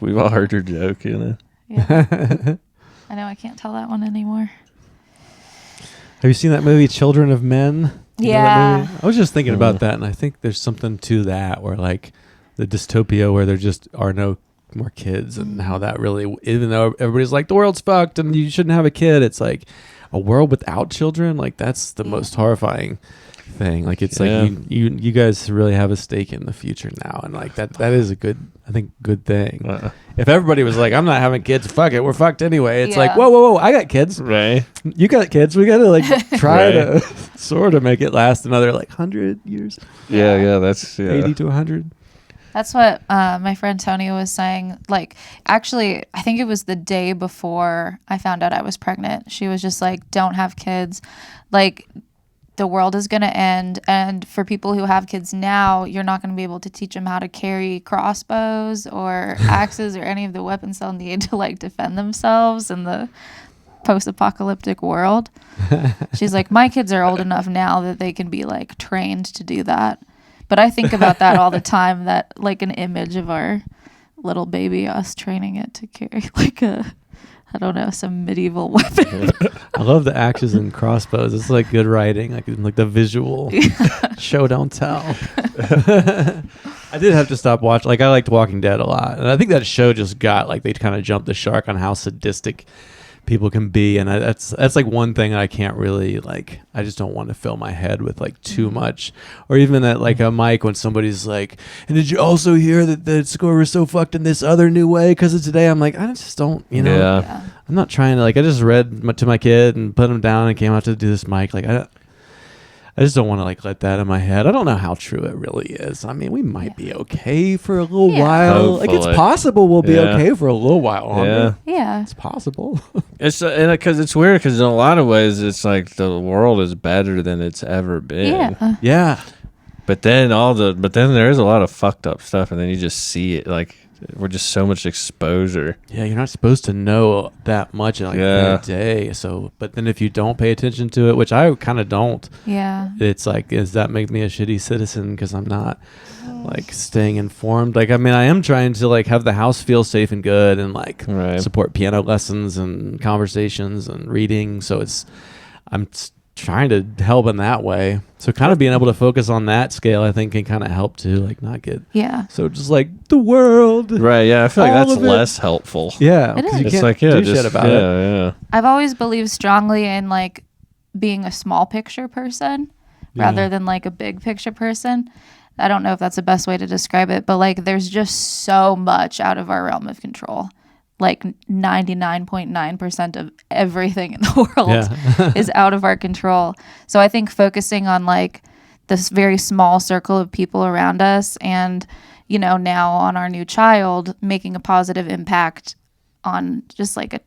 We've all heard your joke, Yeah. I know I can't tell that one anymore. Have you seen that movie Children of Men? You know that Yeah. movie? I was just thinking about that, and I think there's something to that where like the dystopia where there just are no more kids, and how that really, even though everybody's like the world's fucked and you shouldn't have a kid, it's like a world without children. Like that's the most horrifying thing. Like it's like you guys really have a stake in the future now, and like that is a good thing. If everybody was like, I'm not having kids, fuck it, we're fucked anyway. It's like, whoa, I got kids. right? You got kids. We got to like try to sort of make it last another like 100 years. Yeah, that's 80 to 100. That's what my friend Tony was saying. Like, actually, I think it was the day before I found out I was pregnant. She was just like, don't have kids. Like, the world is going to end. And for people who have kids now, you're not going to be able to teach them how to carry crossbows or axes or any of the weapons they'll need to like defend themselves in the post-apocalyptic world. She's like, my kids are old enough now that they can be like trained to do that. But I think about that all the time, that like an image of our little baby, us training it to carry like some medieval weapon. I love the axes and crossbows. It's like good writing, like the visual show don't tell. I did have to stop watching. Like I liked Walking Dead a lot, and I think that show just got like they kind of jumped the shark on how sadistic people can be, and that's like one thing I can't really like. I just don't want to fill my head with like too much, or even at like a mic when somebody's like, "And did you also hear that the score was so fucked in this other new way because of today?" I'm like, I just don't, Yeah. I'm not trying to like. I just read to my kid and put him down and came out to do this mic. Like I I just don't want to like let that in my head. I don't know how true it really is. I mean, we might be okay for a little while. Like it's Hopefully. possible we'll be okay for a little while longer. Yeah. It's possible. It's and because it's weird because in a lot of ways it's like the world is better than it's ever been. Yeah. Yeah. But then there is a lot of fucked up stuff, and then you just see it like we're just so much exposure. Yeah, you're not supposed to know that much in like a day. So, but then if you don't pay attention to it, which I kind of don't, Yeah. it's like, does that make me a shitty citizen because I'm not like staying informed? Like, I mean, I am trying to like have the house feel safe and good and like support piano lessons and conversations and reading. So I'm trying to help in that way. So kind of being able to focus on that scale, I think, can kind of help to like not get so just like the world. Right. Yeah. I feel like all that's of it. less helpful. Yeah. It is. 'cause you It's can't like, do shit about it. Yeah. I've always believed strongly in like being a small picture person rather than like a big picture person. I don't know if that's the best way to describe it, but like there's just so much out of our realm of control. Like 99.9% of everything in the world is out of our control. So I think focusing on like this very small circle of people around us and, you know, now on our new child, making a positive impact on just like a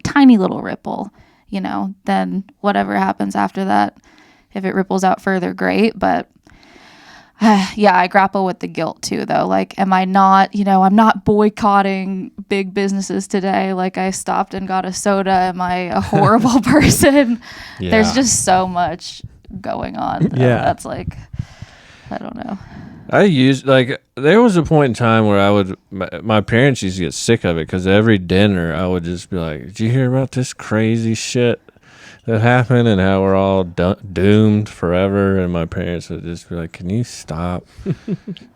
tiny little ripple, you know, then whatever happens after that, if it ripples out further, great. But yeah, I grapple with the guilt too, though. Like, am I not, you know, I'm not boycotting big businesses today. Like, I stopped and got a soda. Am I a horrible person? Yeah. There's just so much going on. That's like, I don't know. There was a point in time where my parents used to get sick of it because every dinner I would just be like, did you hear about this crazy shit that happened and how we're all doomed forever? And my parents would just be like, can you stop?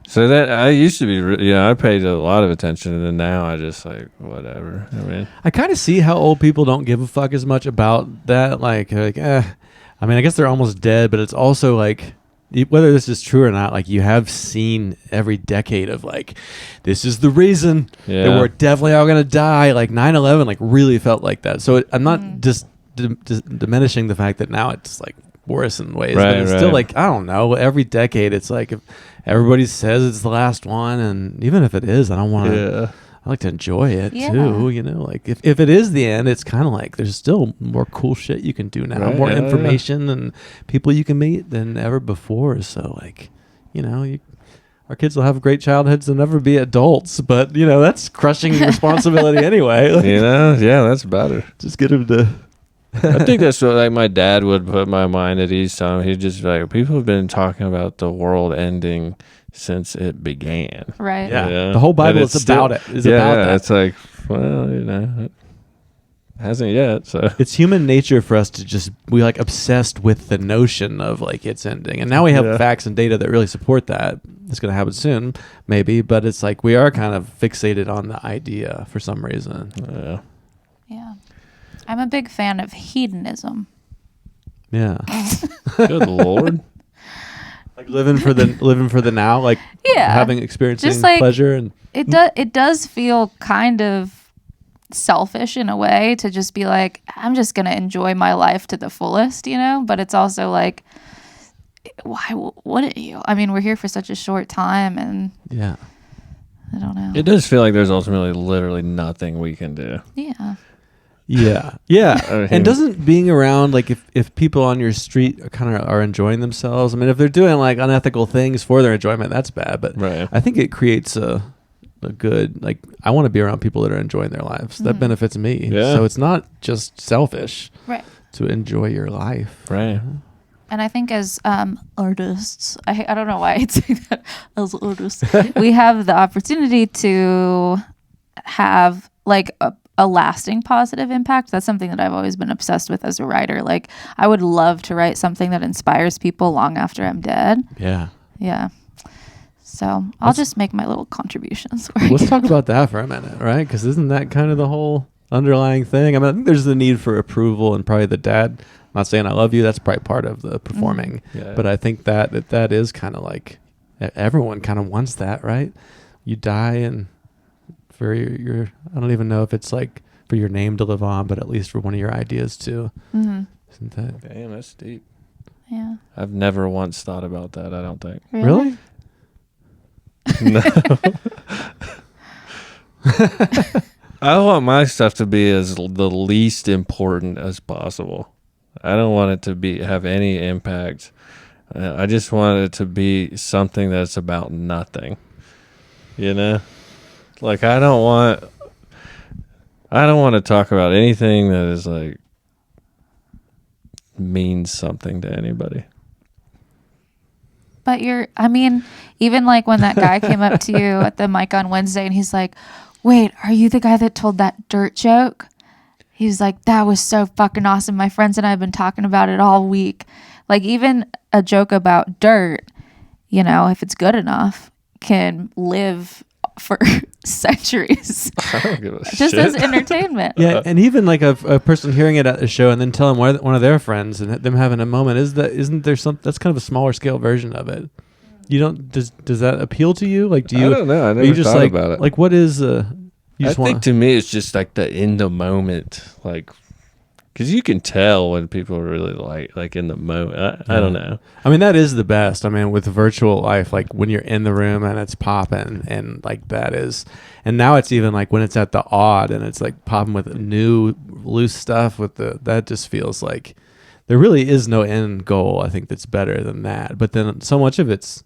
So that I used to be, I paid a lot of attention, and then now I just like, whatever. I mean, I kind of see how old people don't give a fuck as much about that. Like, I mean, I guess they're almost dead, but it's also like, whether this is true or not, like you have seen every decade of like, this is the reason that we're definitely all going to die. Like 9/11 like really felt like that. So I'm not just diminishing the fact that now it's like worse in ways, but it's still like, I don't know, every decade it's like if everybody says it's the last one, and even if it is, I don't want to I like to enjoy it too, you know, like if it is the end, it's kind of like there's still more cool shit you can do now, more information and people you can meet than ever before. So like, you know, our kids will have great childhoods and never be adults, but you know, that's crushing responsibility anyway. Like, you know, that's better. Just get them to I think that's what like my dad would put my mind at ease time. He'd just be like, people have been talking about the world ending since it began. Right. Yeah. The whole Bible is about it. Is about that. It's like, well, you know, it hasn't yet. So it's human nature for us to just we like obsessed with the notion of like it's ending, and now we have facts and data that really support that. It's going to happen soon, maybe, but it's like we are kind of fixated on the idea for some reason. Yeah. I'm a big fan of hedonism. Yeah. Good Lord. Like living for the now, like experiencing just like, pleasure, and it does feel kind of selfish in a way to just be like, I'm just gonna enjoy my life to the fullest, you know. But it's also like, why wouldn't you? I mean, we're here for such a short time, and I don't know. It does feel like there's ultimately literally nothing we can do. Yeah. And doesn't being around, like if people on your street are enjoying themselves, I mean, if they're doing like unethical things for their enjoyment, that's bad. But I think it creates a good, like, I want to be around people that are enjoying their lives. That benefits me. So it's not just selfish to enjoy your life. Right. And I think as artists, I don't know why I'd say that as artists, we have the opportunity to have like a lasting positive impact. That's something that I've always been obsessed with as a writer. Like, I would love to write something that inspires people long after I'm dead. Yeah. So I'll just make my little contributions. Let's talk about that for a minute, right? Because isn't that kind of the whole underlying thing? I mean, I think there's the need for approval, and probably the dad, I'm not saying I love you, that's probably part of the performing. But I think that is kind of like, everyone kind of wants that, right? You die, and for your I don't even know if it's like for your name to live on, but at least for one of your ideas too. Isn't that? Damn, that's deep. Yeah. I've never once thought about that, I don't think. Really? No. I want my stuff to be as the least important as possible. I don't want it to have any impact. I just want it to be something that's about nothing. You know? Like I don't want to talk about anything that is like means something to anybody. But even like when that guy came up to you at the mic on Wednesday and he's like, wait, are you the guy that told that dirt joke? He was like, that was so fucking awesome. My friends and I have been talking about it all week. Like even a joke about dirt, if it's good enough, can live for centuries. I don't give a Just shit. as entertainment. Yeah, and even like a person hearing it at a show and then telling one of their friends and them having a moment, isn't there some that's kind of a smaller scale version of it? You don't does that appeal to you? Like do you I don't know. I are never you just thought like about it. like what is you I just want think to me it's just like the in the moment, like, because you can tell when people are really like in the moment. I don't know. I mean, that is the best. I mean, with virtual life, like when you're in the room and it's popping and like that is, and now it's even like when it's at the odd and it's like popping with new loose stuff that just feels like there really is no end goal. I think that's better than that. But then so much of it's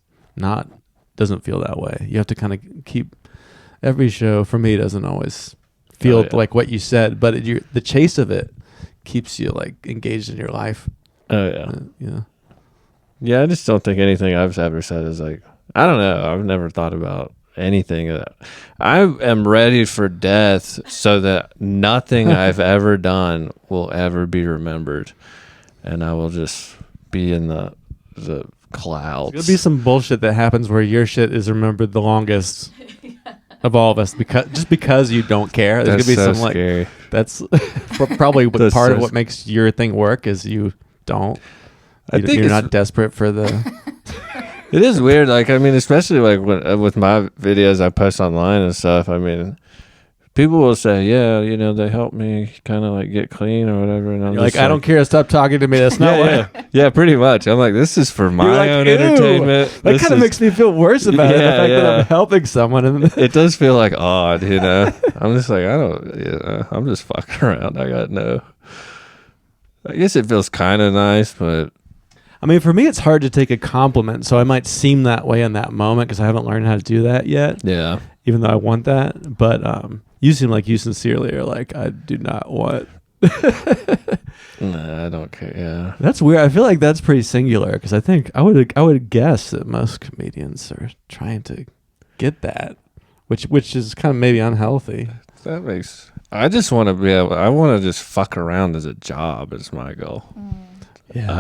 doesn't feel that way. You have to kind of keep every show for me doesn't always feel like what you said, but the chase of it keeps you like engaged in your life. Oh yeah. Yeah. Yeah, I just don't think anything I've ever said is like, I don't know. I've never thought about anything. I am ready for death so that nothing I've ever done will ever be remembered. And I will just be in the clouds. There'll be some bullshit that happens where your shit is remembered the longest of all of us because you don't care. There's That's gonna be so some scary. like that's probably That's part of so what makes your thing work is you don't. I think You're it's- not desperate for the. It is weird. Like, I mean, especially like with my videos I post online and stuff. I mean, people will say, yeah, they helped me kind of like get clean or whatever. And I'm You're like, just I don't care. Stop talking to me. That's not what. yeah, pretty much. I'm like, this is for my You're like, own ew. entertainment. That This kind of is- makes me feel worse about it. The Yeah, fact that yeah. I'm helping someone. And It does feel like odd, I'm just like, I'm just fucking around. I guess it feels kind of nice, but I mean, for me, it's hard to take a compliment, so I might seem that way in that moment because I haven't learned how to do that yet. yeah. Even though I want that, but you seem like you sincerely are like, I do not want. Nah, I don't care. Yeah. That's weird. I feel like that's pretty singular because I think I would guess that most comedians are trying to get that, which is kind of maybe unhealthy. I just want to be able. I want to just fuck around as a job. Is my goal. Yeah,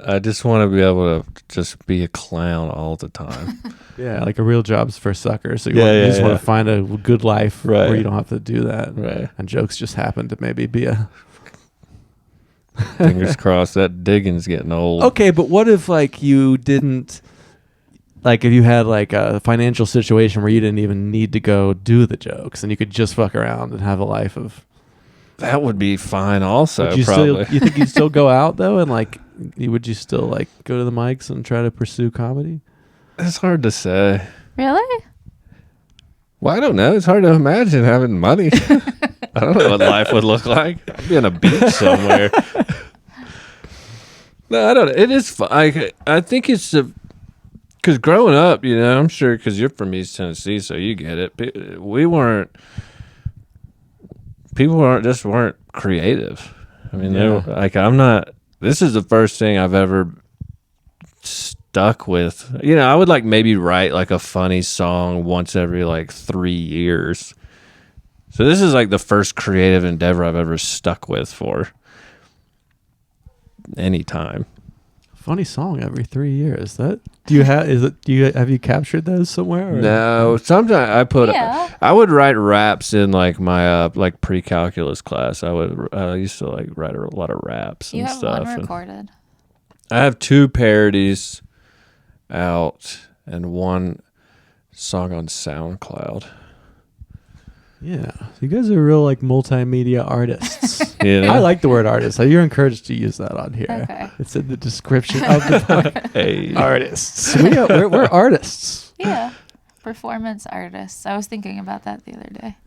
I just want to be able to just be a clown all the time. yeah, like a real job's for suckers. So you Yeah, just yeah. want to find a good life Right. where you don't have to do that. Right. And jokes just happen to maybe be a. Fingers crossed that digging's getting old. Okay, but what if like you didn't, like if you had like a financial situation where you didn't even need to go do the jokes and you could just fuck around and have a life of. That would be fine. Also, Would you probably. you think you'd still go out though and like would you still like go to the mics and try to pursue comedy? It's hard to say. Really? Well, I don't know. It's hard to imagine having money. I don't know what life would look like. I'd be on a beach somewhere. No, I don't know. It is fun. I think it's because growing up, I'm sure because you're from East Tennessee, so you get it. People weren't creative. I mean, they were, like, I'm not. This is the first thing I've ever stuck with. I would like maybe write like a funny song once every like 3 years. So this is like the first creative endeavor I've ever stuck with for any time. Funny song every 3 years. That do you have? Have you captured those somewhere? Or? No, sometimes Yeah. I would write raps in like my like pre-calculus class. I used to like write a lot of raps You and have stuff. one and recorded. I have 2 parodies out and 1 song on SoundCloud. Yeah, you guys are real like multimedia artists. You know? I like the word artist. So you're encouraged to use that on here. Okay. It's in the description of the podcast. Hey. Artists. We're artists. Yeah. Performance artists. I was thinking about that the other day.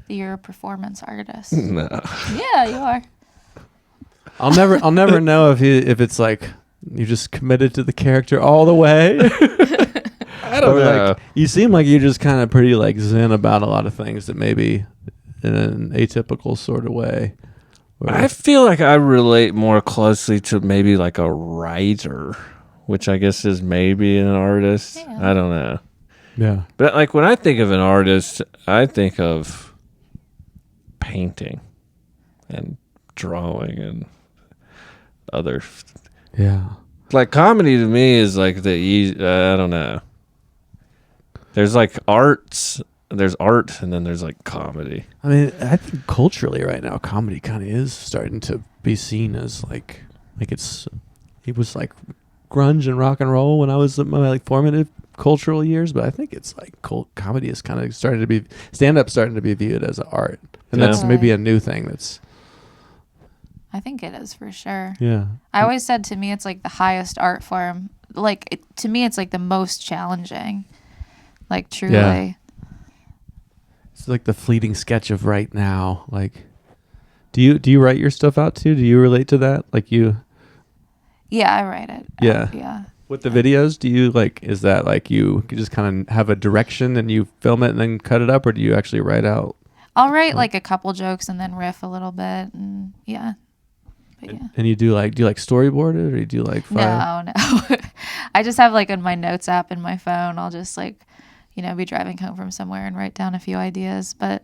You're a performance artist. No. Yeah, you are. I'll never know if it's like you just committed to the character all the way. I don't know. Like, you seem like you're just kind of pretty like zen about a lot of things that maybe in an atypical sort of way. I feel like I relate more closely to maybe like a writer, which I guess is maybe an artist. Yeah. I don't know. Yeah. But like when I think of an artist, I think of painting and drawing and other. Yeah. Like comedy to me is like the easy. I don't know. There's like arts. There's art, and then there's like comedy. I mean, I think culturally right now, comedy kind of is starting to be seen as like it was like grunge and rock and roll when I was in my like formative cultural years, but I think it's like comedy is kind of starting to be stand-up starting to be viewed as an art, and Yeah. that's maybe a new thing. That's I think it is for sure. yeah. I always said to me it's like the highest art form. Like to me it's like the most challenging. Like truly. Yeah. It's like the fleeting sketch of right now. Like, do you write your stuff out too? Do you relate to that? Like you Yeah, I write it. Yeah. Yeah. with the videos? Do you like? Is that like you just kind of have a direction and you film it and then cut it up, or do you actually write out? I'll write like a couple jokes and then riff a little bit, and yeah. But yeah. And you do you like storyboard it, or you do like No. I just have like in my notes app in my phone. I'll just like, be driving home from somewhere and write down a few ideas. But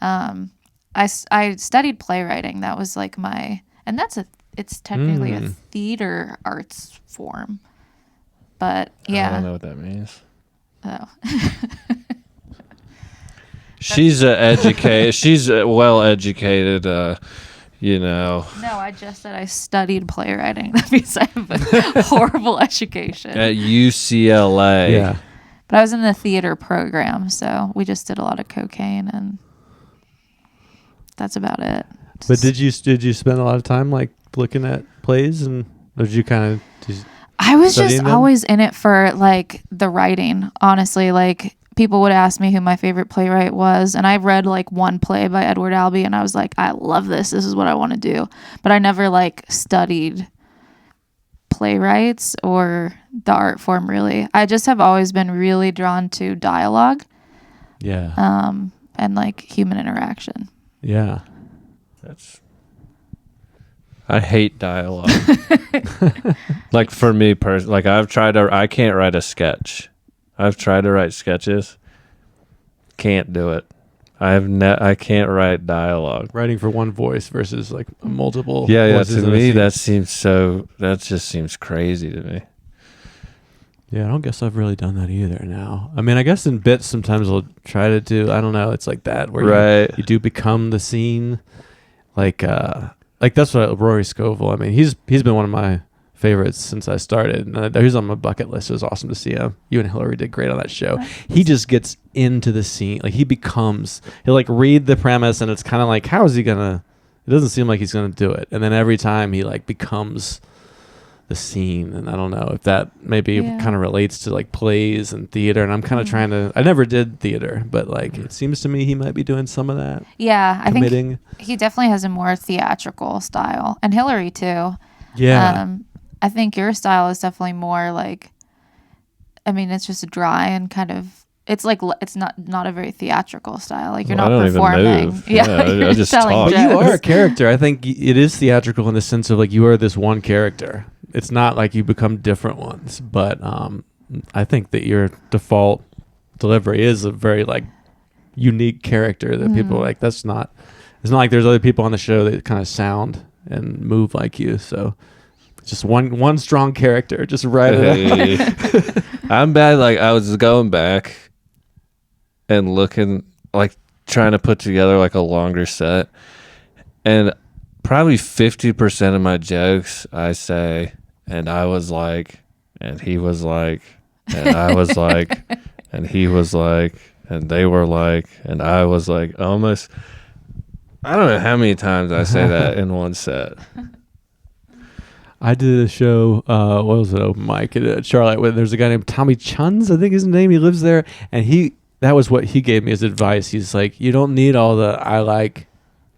I studied playwriting. That was like and it's technically a theater arts form. But yeah. I don't know what that means. Oh. She's educated. She's well educated. No, I just said I studied playwriting. That means I have a horrible education. At UCLA. Yeah. But I was in the theater program, so we just did a lot of cocaine, and that's about it. But did you spend a lot of time like looking at plays, and or did you kind of? I was just studying them? always in it for like the writing. Honestly, like people would ask me who my favorite playwright was, and I read like one play by Edward Albee, and I was like, I love this. This is what I want to do. But I never like studied playwrights or the art form really. I just have always been really drawn to dialogue. Yeah. And like human interaction. Yeah. I hate dialogue. Like for me personally, like I can't write a sketch. I've tried to write sketches. Can't do it. I can't write dialogue. Writing for one voice versus like multiple. Yeah. voices To in a me, scene. that just seems crazy to me. Yeah, I don't guess I've really done that either now. I mean, I guess in bits sometimes I'll try to do, I don't know, it's like that where Right. you do become the scene. Like that's what Rory Scovel, I mean, he's been one of my favorites since I started. And he's on my bucket list. It was awesome to see him. You and Hillary did great on that show. He just gets into the scene. Like he'll like read the premise and it's kind of like, how is he gonna, it doesn't seem like he's gonna do it. And then every time he like becomes the scene, and I don't know if that maybe kind of relates to like plays and theater, and I'm kind of trying to, I never did theater, but like it seems to me he might be doing some of that. Yeah, I committing. think he definitely has a more theatrical style, and Hillary too. Yeah. I think your style is definitely more like, I mean, it's just dry and kind of, it's like, it's not a very theatrical style. Like you're Well, I not don't even performing. move. Yeah, Yeah, you're I just telling talk. But you jokes. are a character. I think it is theatrical in the sense of like you are this one character. It's not like you become different ones, but I think that your default delivery is a very like unique character that people are like, it's not like there's other people on the show that kind of sound and move like you. So just one strong character, just write it up. Hey. I'm bad. Like I was going back and looking, like trying to put together like a longer set, and probably 50% of my jokes I say, and I was like, and he was like, and I was like, and he was like, and they were like, and I was like, almost. I don't know how many times I say that in one set. I did a show, what was it, open mic at Charlotte, where there's a guy named Tommy Chuns, I think his name. He lives there, and that was what he gave me as advice. He's like, you don't need all the I like.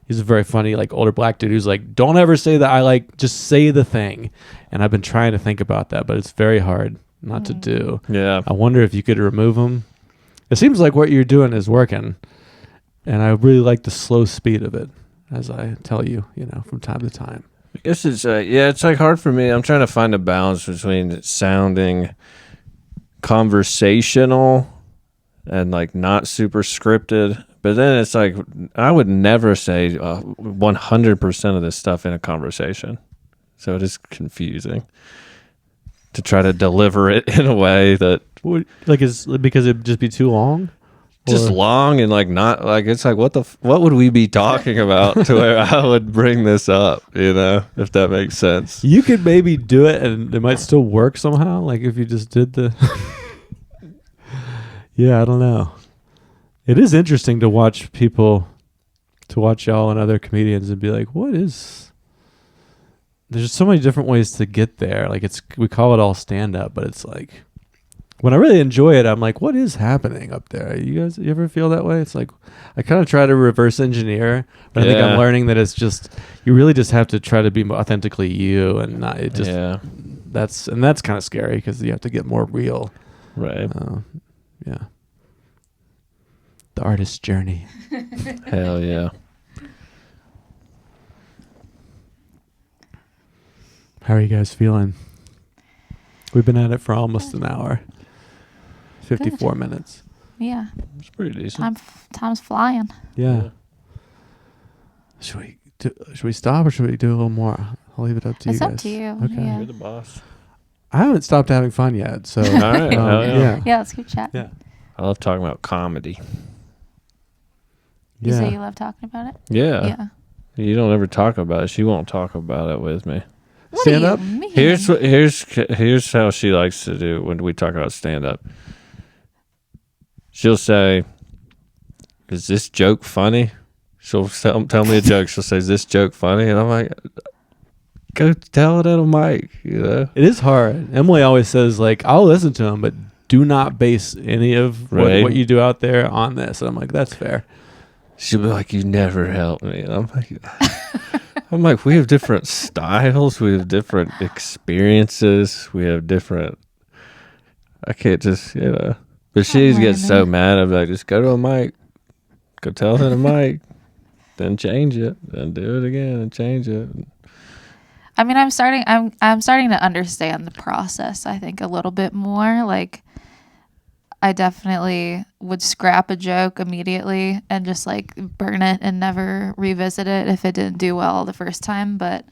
He's a very funny, like, older black dude who's like, don't ever say that I like, just say the thing. And I've been trying to think about that, but it's very hard not to do. Yeah. I wonder if you could remove them. It seems like what you're doing is working, and I really like the slow speed of it, as I tell you, from time to time. I guess it's it's like hard for me. I'm trying to find a balance between it sounding conversational and like not super scripted, but then it's like I would never say 100% of this stuff in a conversation, so it is confusing to try to deliver it in a way that is because it'd just be too long. Just long and like not like it's like what would we be talking about to where I would bring this up, if that makes sense. You could maybe do it and it might still work somehow, like if you just did the yeah, I don't know. It is interesting to watch y'all and other comedians and be like, there's so many different ways to get there. Like we call it all stand up, but it's like when I really enjoy it, I'm like, what is happening up there? You ever feel that way? It's like, I kind of try to reverse engineer, but I think I'm learning that it's just, you really just have to try to be authentically you and not, it just, that's kind of scary because you have to get more real. Right. Yeah. The artist's journey. Hell yeah. How are you guys feeling? We've been at it for almost an hour. 54 minutes. Yeah. It's pretty decent. Time's flying. Yeah. Should we stop or should we do a little more? I'll leave it up to you guys. It's up to you. Okay. Yeah. You're the boss. I haven't stopped having fun yet, so. All right. Yeah, let's keep chatting. Yeah. I love talking about comedy. You say you love talking about it? Yeah. You don't ever talk about it. She won't talk about it with me. Stand up? Here's how she likes to do when we talk about stand up. She'll say, "Is this joke funny?" She'll tell me a joke. She'll say, "Is this joke funny?" And I'm like, "Go tell it at a mic." It is hard. Emily always says, like, I'll listen to them, but do not base any of what you do out there on this. And I'm like, that's fair. She'll be like, "You never helped me." And I'm like, we have different styles. We have different experiences. We have different. I can't just, But she gets so mad. I'm like, just go to a mic. Go tell it at a mic. Then change it. Then do it again and change it. I mean, I'm starting to understand the process, I think, a little bit more. Like, I definitely would scrap a joke immediately and just like burn it and never revisit it if it didn't do well the first time. But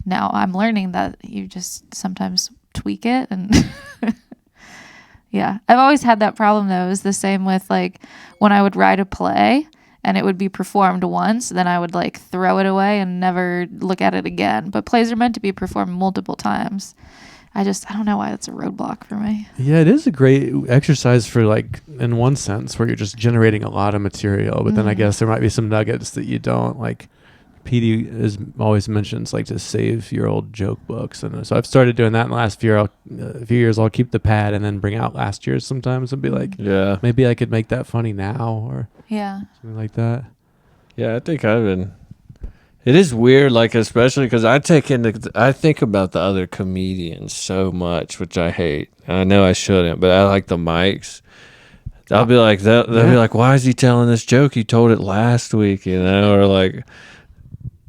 now I'm learning that you just sometimes tweak it. And yeah, I've always had that problem though. It was the same with like when I would write a play and it would be performed once, then I would like throw it away and never look at it again. But plays are meant to be performed multiple times. I don't know why that's a roadblock for me. Yeah, it is a great exercise for like, in one sense, where you're just generating a lot of material, but then I guess there might be some nuggets that you don't like. PD always mentions like to save your old joke books, and so I've started doing that in the last few years. I'll keep the pad and then bring out last year's sometimes and be like, maybe I could make that funny now or something like that. Yeah, I think it is weird, like, especially because I think about the other comedians so much, which I hate. And I know I shouldn't, but I like the mics. I'll be like, they'll be like, why is he telling this joke? He told it last week, or like,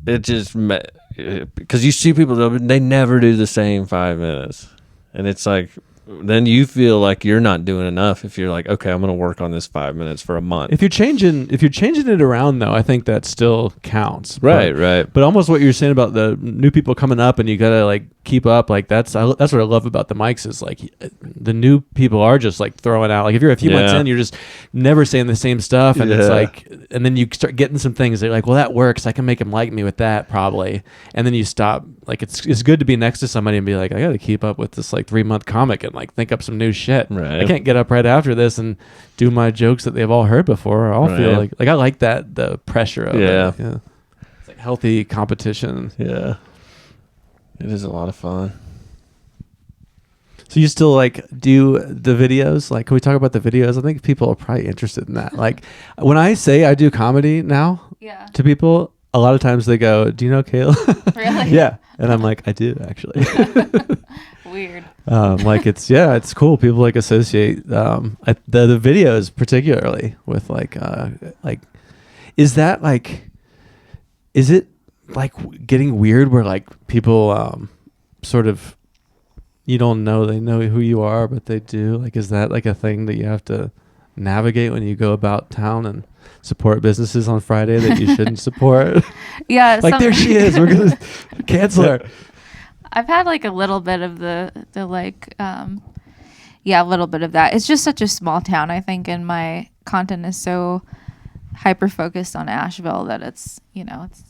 it just, because you see people, they never do the same 5 minutes. And it's like, then you feel like you're not doing enough if you're like, okay, I'm going to work on this 5 minutes for a month. If you're changing it around though, I think that still counts. Right. But almost what you're saying about the new people coming up and you got to like keep up, like that's what I love about the mics is like the new people are just like throwing out, like if you're a few months in, you're just never saying the same stuff. And it's like, and then you start getting some things that you're like, well, that works. I can make them like me with that probably. And then you stop. Like it's good to be next to somebody and be like, I got to keep up with this like 3-month comic and and like think up some new shit. Right. I can't get up right after this and do my jokes that they've all heard before. I'll feel like I like that, the pressure of it. Yeah. It's like healthy competition. Yeah. It is a lot of fun. So you still like do the videos? Like, can we talk about the videos? I think people are probably interested in that. Like, when I say I do comedy now to people, a lot of times they go, "Do you know Cayla?" Really? Yeah, and I'm like, "I do actually." Weird. Like it's cool. People like associate the videos particularly with like is that like, is it like getting weird where like people sort of, you don't know they know who you are, but they do? Like, is that like a thing that you have to navigate when you go about town and support businesses on Friday that you shouldn't support? Yeah. Like, there she is. We're going to cancel her. I've had like a little bit of the like, a little bit of that. It's just such a small town, I think, and my content is so hyper focused on Asheville that it's, it's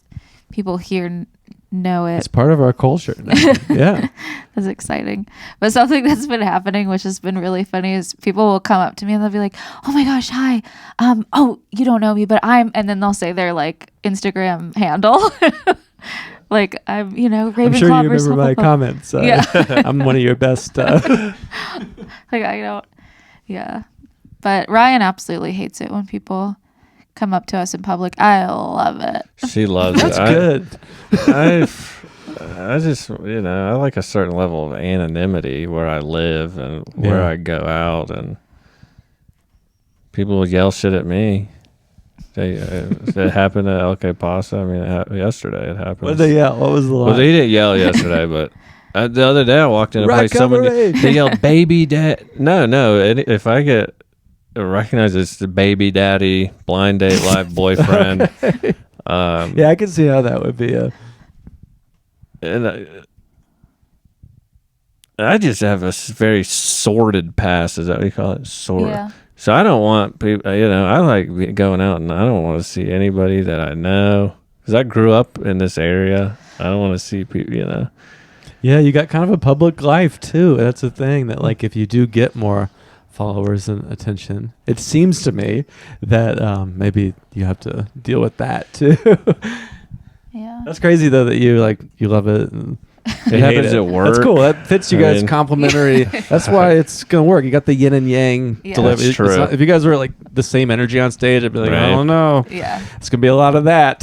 people here know it. It's part of our culture now. Yeah. That's exciting. But something that's been happening, which has been really funny, is people will come up to me and they'll be like, "Oh my gosh, hi. Oh, you don't know me, but I'm," and then they'll say their like Instagram handle. Like, I'm, Ravenclaw. I'm sure you remember my comments. Yeah. I'm one of your best. Like, I don't. Yeah. But Ryan absolutely hates it when people come up to us in public. I love it. She loves That's it. Good. I just, I like a certain level of anonymity where I live and where I go out, and people will yell shit at me. It happened at LK Pasta. I mean, yesterday it happened. What did they yell? What was the line? Well, they didn't yell yesterday, but the other day I walked in a place, they yelled "baby dad." No. If I get recognized as the baby daddy, Blind Date Live boyfriend. Okay. Yeah, I can see how that would be. And I just have a very sordid past. Is that what you call it? Sordid. Yeah. So I don't want people, I like going out and I don't want to see anybody that I know. Because I grew up in this area. I don't want to see people, Yeah, you got kind of a public life too. That's the thing that, like, if you do get more followers and attention, it seems to me that maybe you have to deal with that too. Yeah. That's crazy though that you love it. And it happens at work. That's cool. That fits you guys complementary. That's why it's gonna work. You got the yin and yang delivery. That's true. If you guys were like the same energy on stage, I'd be like, right. I don't know. Yeah. It's gonna be a lot of that.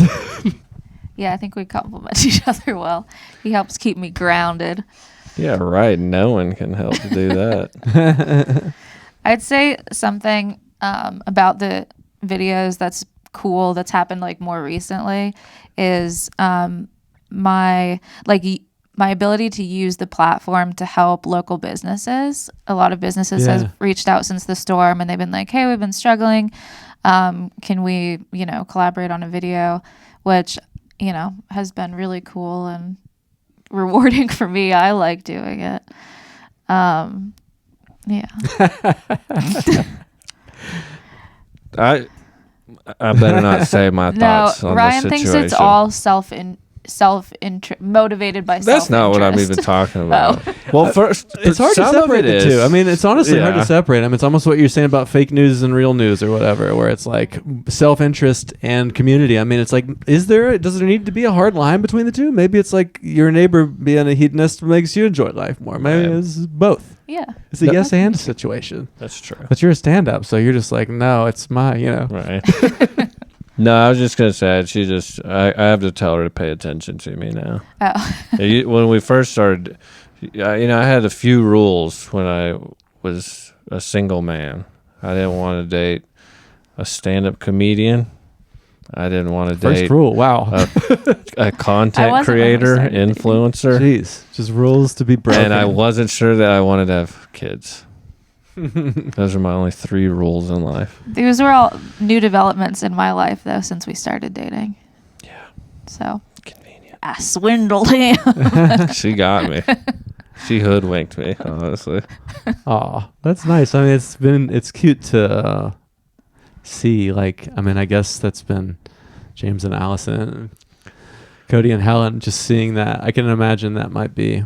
Yeah, I think we complement each other well. He helps keep me grounded. Yeah, right. No one can help do that. I'd say something about the videos that's cool that's happened like more recently is my ability to use the platform to help local businesses. A lot of businesses have reached out since the storm and they've been like, "Hey, we've been struggling. Can we, collaborate on a video?" Which, has been really cool and rewarding for me. I like doing it. Yeah. I better not say my thoughts on Ryan the situation. thinks it's all motivated by self-interest. That's not what I'm even talking about. Well, first, it's hard to separate the two. I mean, it's honestly hard to separate them. It's almost what you're saying about fake news and real news or whatever, where it's like self-interest and community. I mean, it's like, does there need to be a hard line between the two? Maybe it's like your neighbor being a hedonist makes you enjoy life more. Maybe it's both. Yeah. It's a yes and situation. That's true. But you're a stand-up, so you're just like, no, it's my, Right. No, I was just going to say, I have to tell her to pay attention to me now. Oh. When we first started, I had a few rules when I was a single man. I didn't want to date a stand-up comedian. I didn't want to date... First rule, wow. a content creator, influencer. Jeez, just rules to be broken. And I wasn't sure that I wanted to have kids. Those are my only 3 rules in life. These were all new developments in my life, though, since we started dating. Yeah. So convenient. I swindled him. She got me. She hoodwinked me, honestly. Oh, that's nice. I mean, it's cute to see. Like, I mean, I guess that's been James and Allison, Cody and Helen. Just seeing that, I can imagine that might be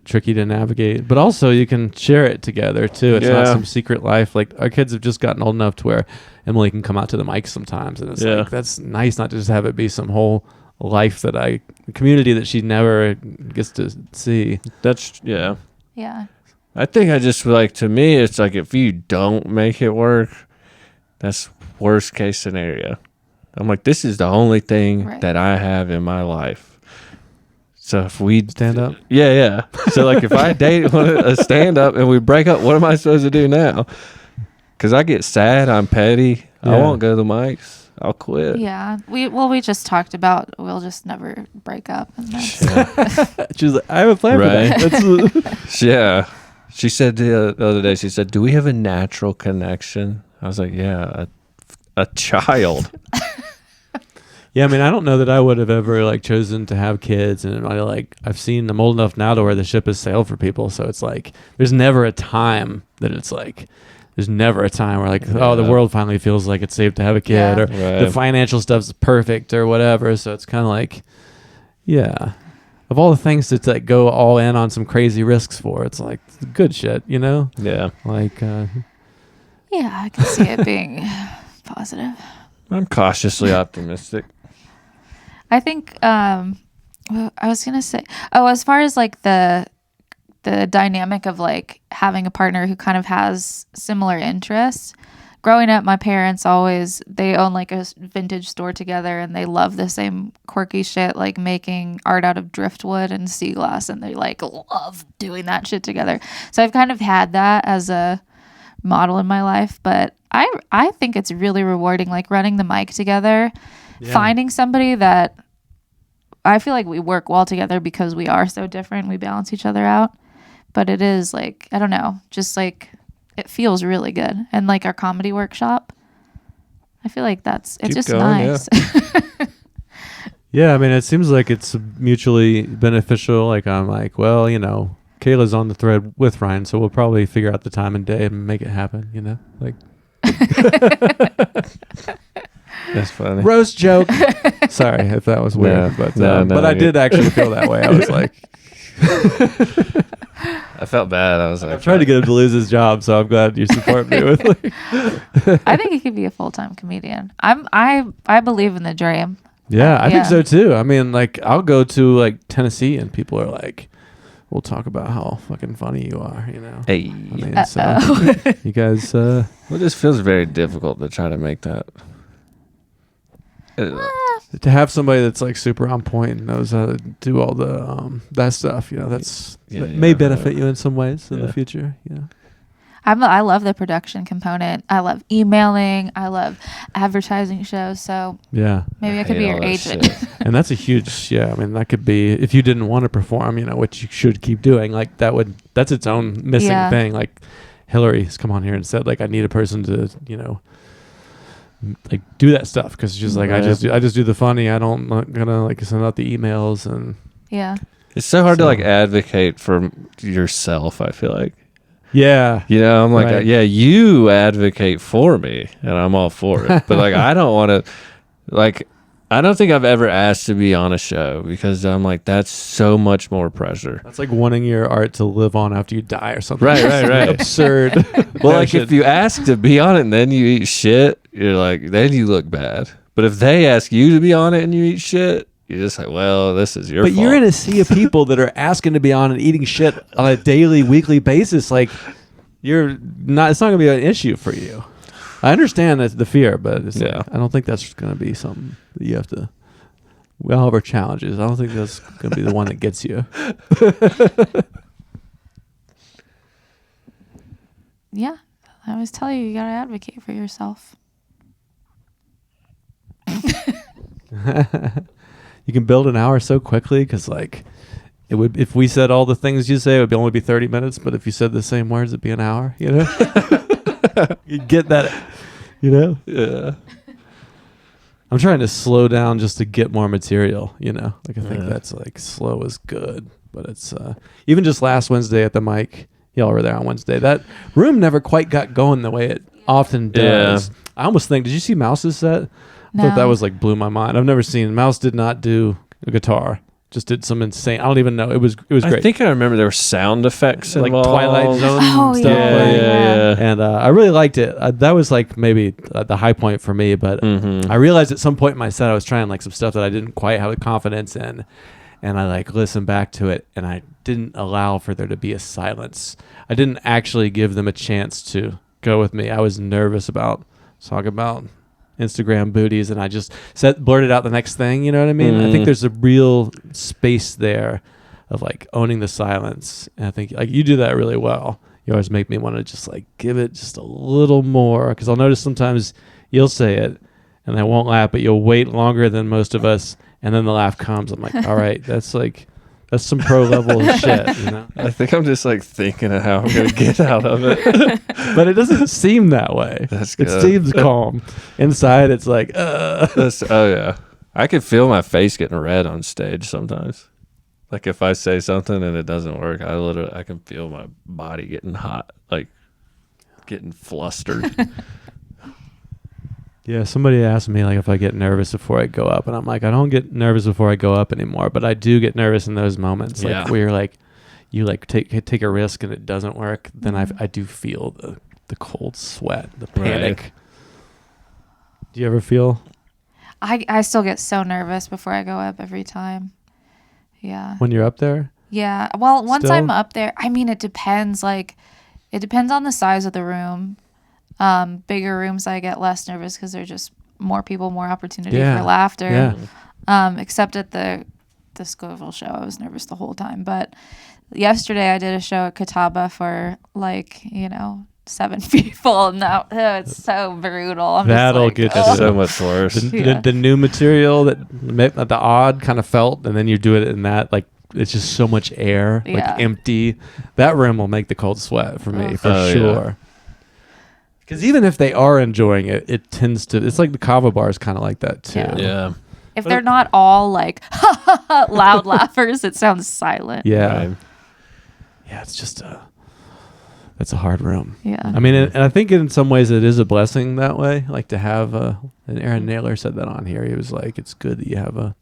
tricky to navigate. But also you can share it together too. It's not some secret life. Like our kids have just gotten old enough to where Emily can come out to the mic sometimes, and it's like that's nice not to just have it be some whole life community that she never gets to see. That's Yeah. I think I just like, to me, it's like if you don't make it work, that's worst case scenario. I'm like, this is the only thing that I have in my life. So if we stand up, yeah. So like if I date a stand up and we break up, what am I supposed to do now? Because I get sad, I'm petty. I won't go to the mics. I'll quit. Yeah. We just talked about we'll just never break up. And that's she was like, I have a plan for that. Yeah. She said the other day, she said, do we have a natural connection? I was like, yeah, a child. Yeah, I mean, I don't know that I would have ever like chosen to have kids, and I've seen them old enough now to where the ship has sailed for people. So it's like there's never a time that it's like there's never a time where like oh, the world finally feels like it's safe to have a kid, or the financial stuff's perfect or whatever. So it's kind of like, of all the things to like go all in on some crazy risks for, it's like good shit, you know? Yeah. Like, I can see it being positive. I'm cautiously optimistic. I think I was gonna say, as far as like the dynamic of like having a partner who kind of has similar interests. Growing up, my parents they own like a vintage store together, and they love the same quirky shit, like making art out of driftwood and sea glass, and they like love doing that shit together. So I've kind of had that as a model in my life, but I think it's really rewarding, like running the mic together, finding somebody that I feel like we work well together because we are so different. We balance each other out, but it is like, I don't know, just like it feels really good. And like our comedy workshop, I feel like it's just going, nice. Yeah, I mean, it seems like it's mutually beneficial. Like I'm like, well, you know, Kayla's on the thread with Ryan, so we'll probably figure out the time and day and make it happen, you know? Like that's funny. Roast joke. Sorry if that was weird, but I did actually feel that way. I was like I felt bad. I was like, I'm trying to get him to lose his job, so I'm glad you support me with like I think he could be a full-time comedian. I believe in the dream. Yeah, I think so too. I mean, like I'll go to like Tennessee and people are like, we'll talk about how fucking funny you are, you know. Hey. I mean, so you guys well, this feels very difficult to try to make that. To have somebody that's like super on point and knows how to do all the that stuff, you know, that may benefit you in some ways in the future. Yeah. I love the production component. I love emailing. I love advertising shows. So maybe I could be your agent. And that's a huge, I mean, that could be, if you didn't want to perform, you know, which you should keep doing, like that's its own missing thing. Like Hillary's come on here and said, like, I need a person to, you know, like do that stuff. Cause she's like, I just do the funny. I'm not gonna like send out the emails and. Yeah. It's so hard to like advocate for yourself. I feel like. Yeah. You know, I'm like, you advocate for me and I'm all for it. But like, I don't want to, like, I don't think I've ever asked to be on a show because I'm like, that's so much more pressure. That's like wanting your art to live on after you die or something. Right. Absurd. Well, like if you ask to be on it and then you eat shit, you're like, then you look bad. But if they ask you to be on it and you eat shit, you're just like, well, this is your fault. But you're in a sea of people that are asking to be on and eating shit on a daily, weekly basis. Like, it's not going to be an issue for you. I understand the fear, but I don't think that's going to be something that you have to. We all have our challenges. I don't think that's going to be the one that gets you. Yeah, I always tell you got to advocate for yourself. You can build an hour so quickly because, like, it would. If we said all the things you say, it would only be 30 minutes. But if you said the same words, it'd be an hour. You know, you get that. You know. Yeah. I'm trying to slow down just to get more material. You know, like I think that's like slow is good, but it's even just last Wednesday at the mic. Y'all were there on Wednesday. That room never quite got going the way it often does. I almost think. Did you see Mouse's set? I thought that was like blew my mind. I've never seen Mouse did not do a guitar just did some insane. I don't even know. It was great. I think I remember there were sound effects like involved. Twilight Zone Oh, stuff. yeah. And I really liked it. That was like maybe the high point for me. But I realized at some point in my set I was trying like some stuff that I didn't quite have the confidence in, and I like listened back to it, and I didn't allow for there to be a silence. I didn't actually give them a chance to go with me. I was nervous about talking about Instagram booties, and I just blurted out the next thing. You know what I mean? I think there's a real space there of like owning the silence, and I think like you do that really well. You always make me want to just like give it just a little more, because I'll notice sometimes you'll say it and I won't laugh, but you'll wait longer than most of us, and then the laugh comes. I'm like, all right, that's some pro level shit, you know? I think I'm just like thinking of how I'm gonna get out of it. But it doesn't seem that way. That's It good. seems calm. Inside, it's like, Oh yeah, I can feel my face getting red on stage sometimes. Like if I say something and it doesn't work, I can feel my body getting hot, like getting flustered. Yeah, somebody asked me like if I get nervous before I go up, and I'm like, I don't get nervous before I go up anymore, but I do get nervous in those moments, like Yeah. where you're like, you like take a risk and it doesn't work. Then I do feel the cold sweat, the panic. Right. Do you ever feel I still get so nervous before I go up every time. Yeah. when you're up there? Yeah. Well, once Still? I'm up there, I mean, it depends. Like, it depends on the size of the room. Bigger rooms, I get less nervous because there's just more people, more opportunity for laughter. Yeah. Except at the Scoville show, I was nervous the whole time. But yesterday, I did a show at Catawba for 7 people, and it's so brutal. I'm That'll just get like, you. "Ugh." So much worse. The new material that the odd kind of felt, and then you do it in that, like, it's just so much air, Yeah. like empty. That room will make the cold sweat for me, for Oh, sure. Because even if they are enjoying it, it tends to, it's like the kava bar is kind of like that too. Yeah. Yeah. If they're not all like loud laughers, it sounds silent. Yeah. Right. Yeah, it's just that's a hard room. Yeah. I mean, and I think in some ways it is a blessing that way, like to have and Aaron Naylor said that on here. He was like, it's good that you have a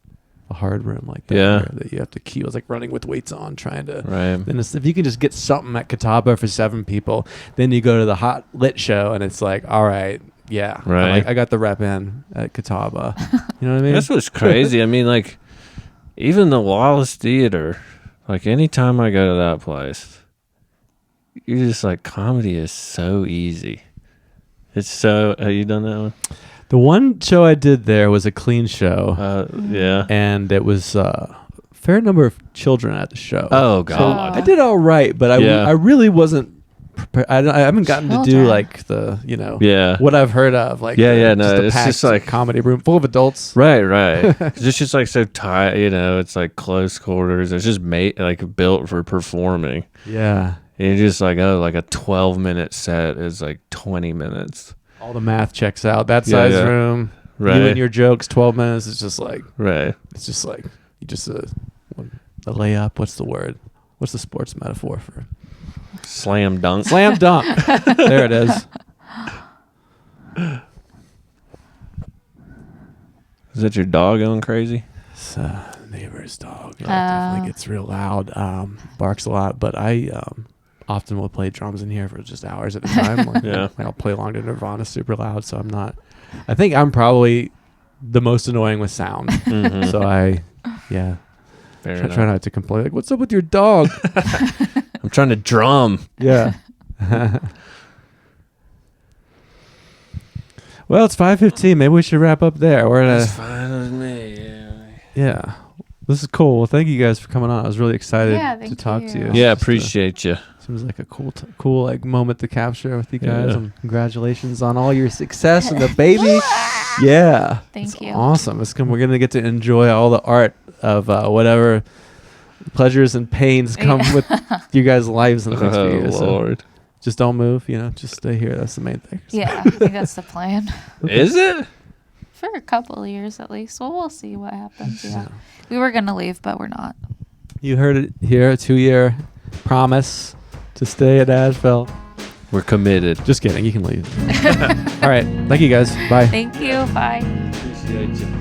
hard room like that. Yeah. That you have to keep. It was like running with weights on, trying to. Right. Then if you can just get something at Catawba for 7 people, then you go to the hot lit show and it's like, all right, yeah, Right. I got the rep in at Catawba. You know what I mean? That's what's crazy. I mean, like, even the Wallace Theater, like, anytime I go to that place, you're just like, comedy is so easy. It's so, have you done that one? The one show I did there was a clean show, Yeah. and it was a fair number of children at the show. Oh, So God. I did all right, but I really wasn't prepared. I haven't gotten to do Children. like the, Yeah. what I've heard of. Like, No, a it's packed just like, comedy room full of adults. right. It's just like so tight, it's like close quarters. It's just like built for performing. Yeah. And you're just like, like a 12-minute set is like 20 minutes. All the math checks out. That size Yeah. room. Right. You and your jokes, 12 minutes. It's just like, Right. it's just like, you just, a layup. What's the word? What's the sports metaphor for? Slam dunk. Slam dunk. There it is. Is that your dog going crazy? It's neighbor's dog. It definitely gets real loud. Barks a lot, but I often will play drums in here for just hours at a time. Like, Yeah. I'll play along to Nirvana super loud, so I'm not. I think I'm probably the most annoying with sound. Mhm. So Fair I enough. try not to complain. Like, what's up with your dog? I'm trying to drum. Yeah. Well, it's 5:15. Maybe we should wrap up there. We're at That's fine with me. yeah. This is cool. Well, thank you guys for coming on. I was really excited Yeah, to thank talk you. to you. Yeah, It's just appreciate you. seems like a cool like moment to capture with you guys. Yeah. And congratulations on all your success and the baby. Yeah, Thank it's you. Awesome. We're gonna get to enjoy all the art of whatever pleasures and pains come with you guys' lives in the next few years. So Lord. just don't move. Just stay here. That's the main thing. Yeah, I think that's the plan. Is it? For a couple of years at least. Well, we'll see what happens. Yeah. We were going to leave, but we're not. You heard it here. A 2-year promise to stay at Asheville. We're committed. Just kidding. You can leave. All right. Thank you guys. Bye. Thank you. Bye. Appreciate you.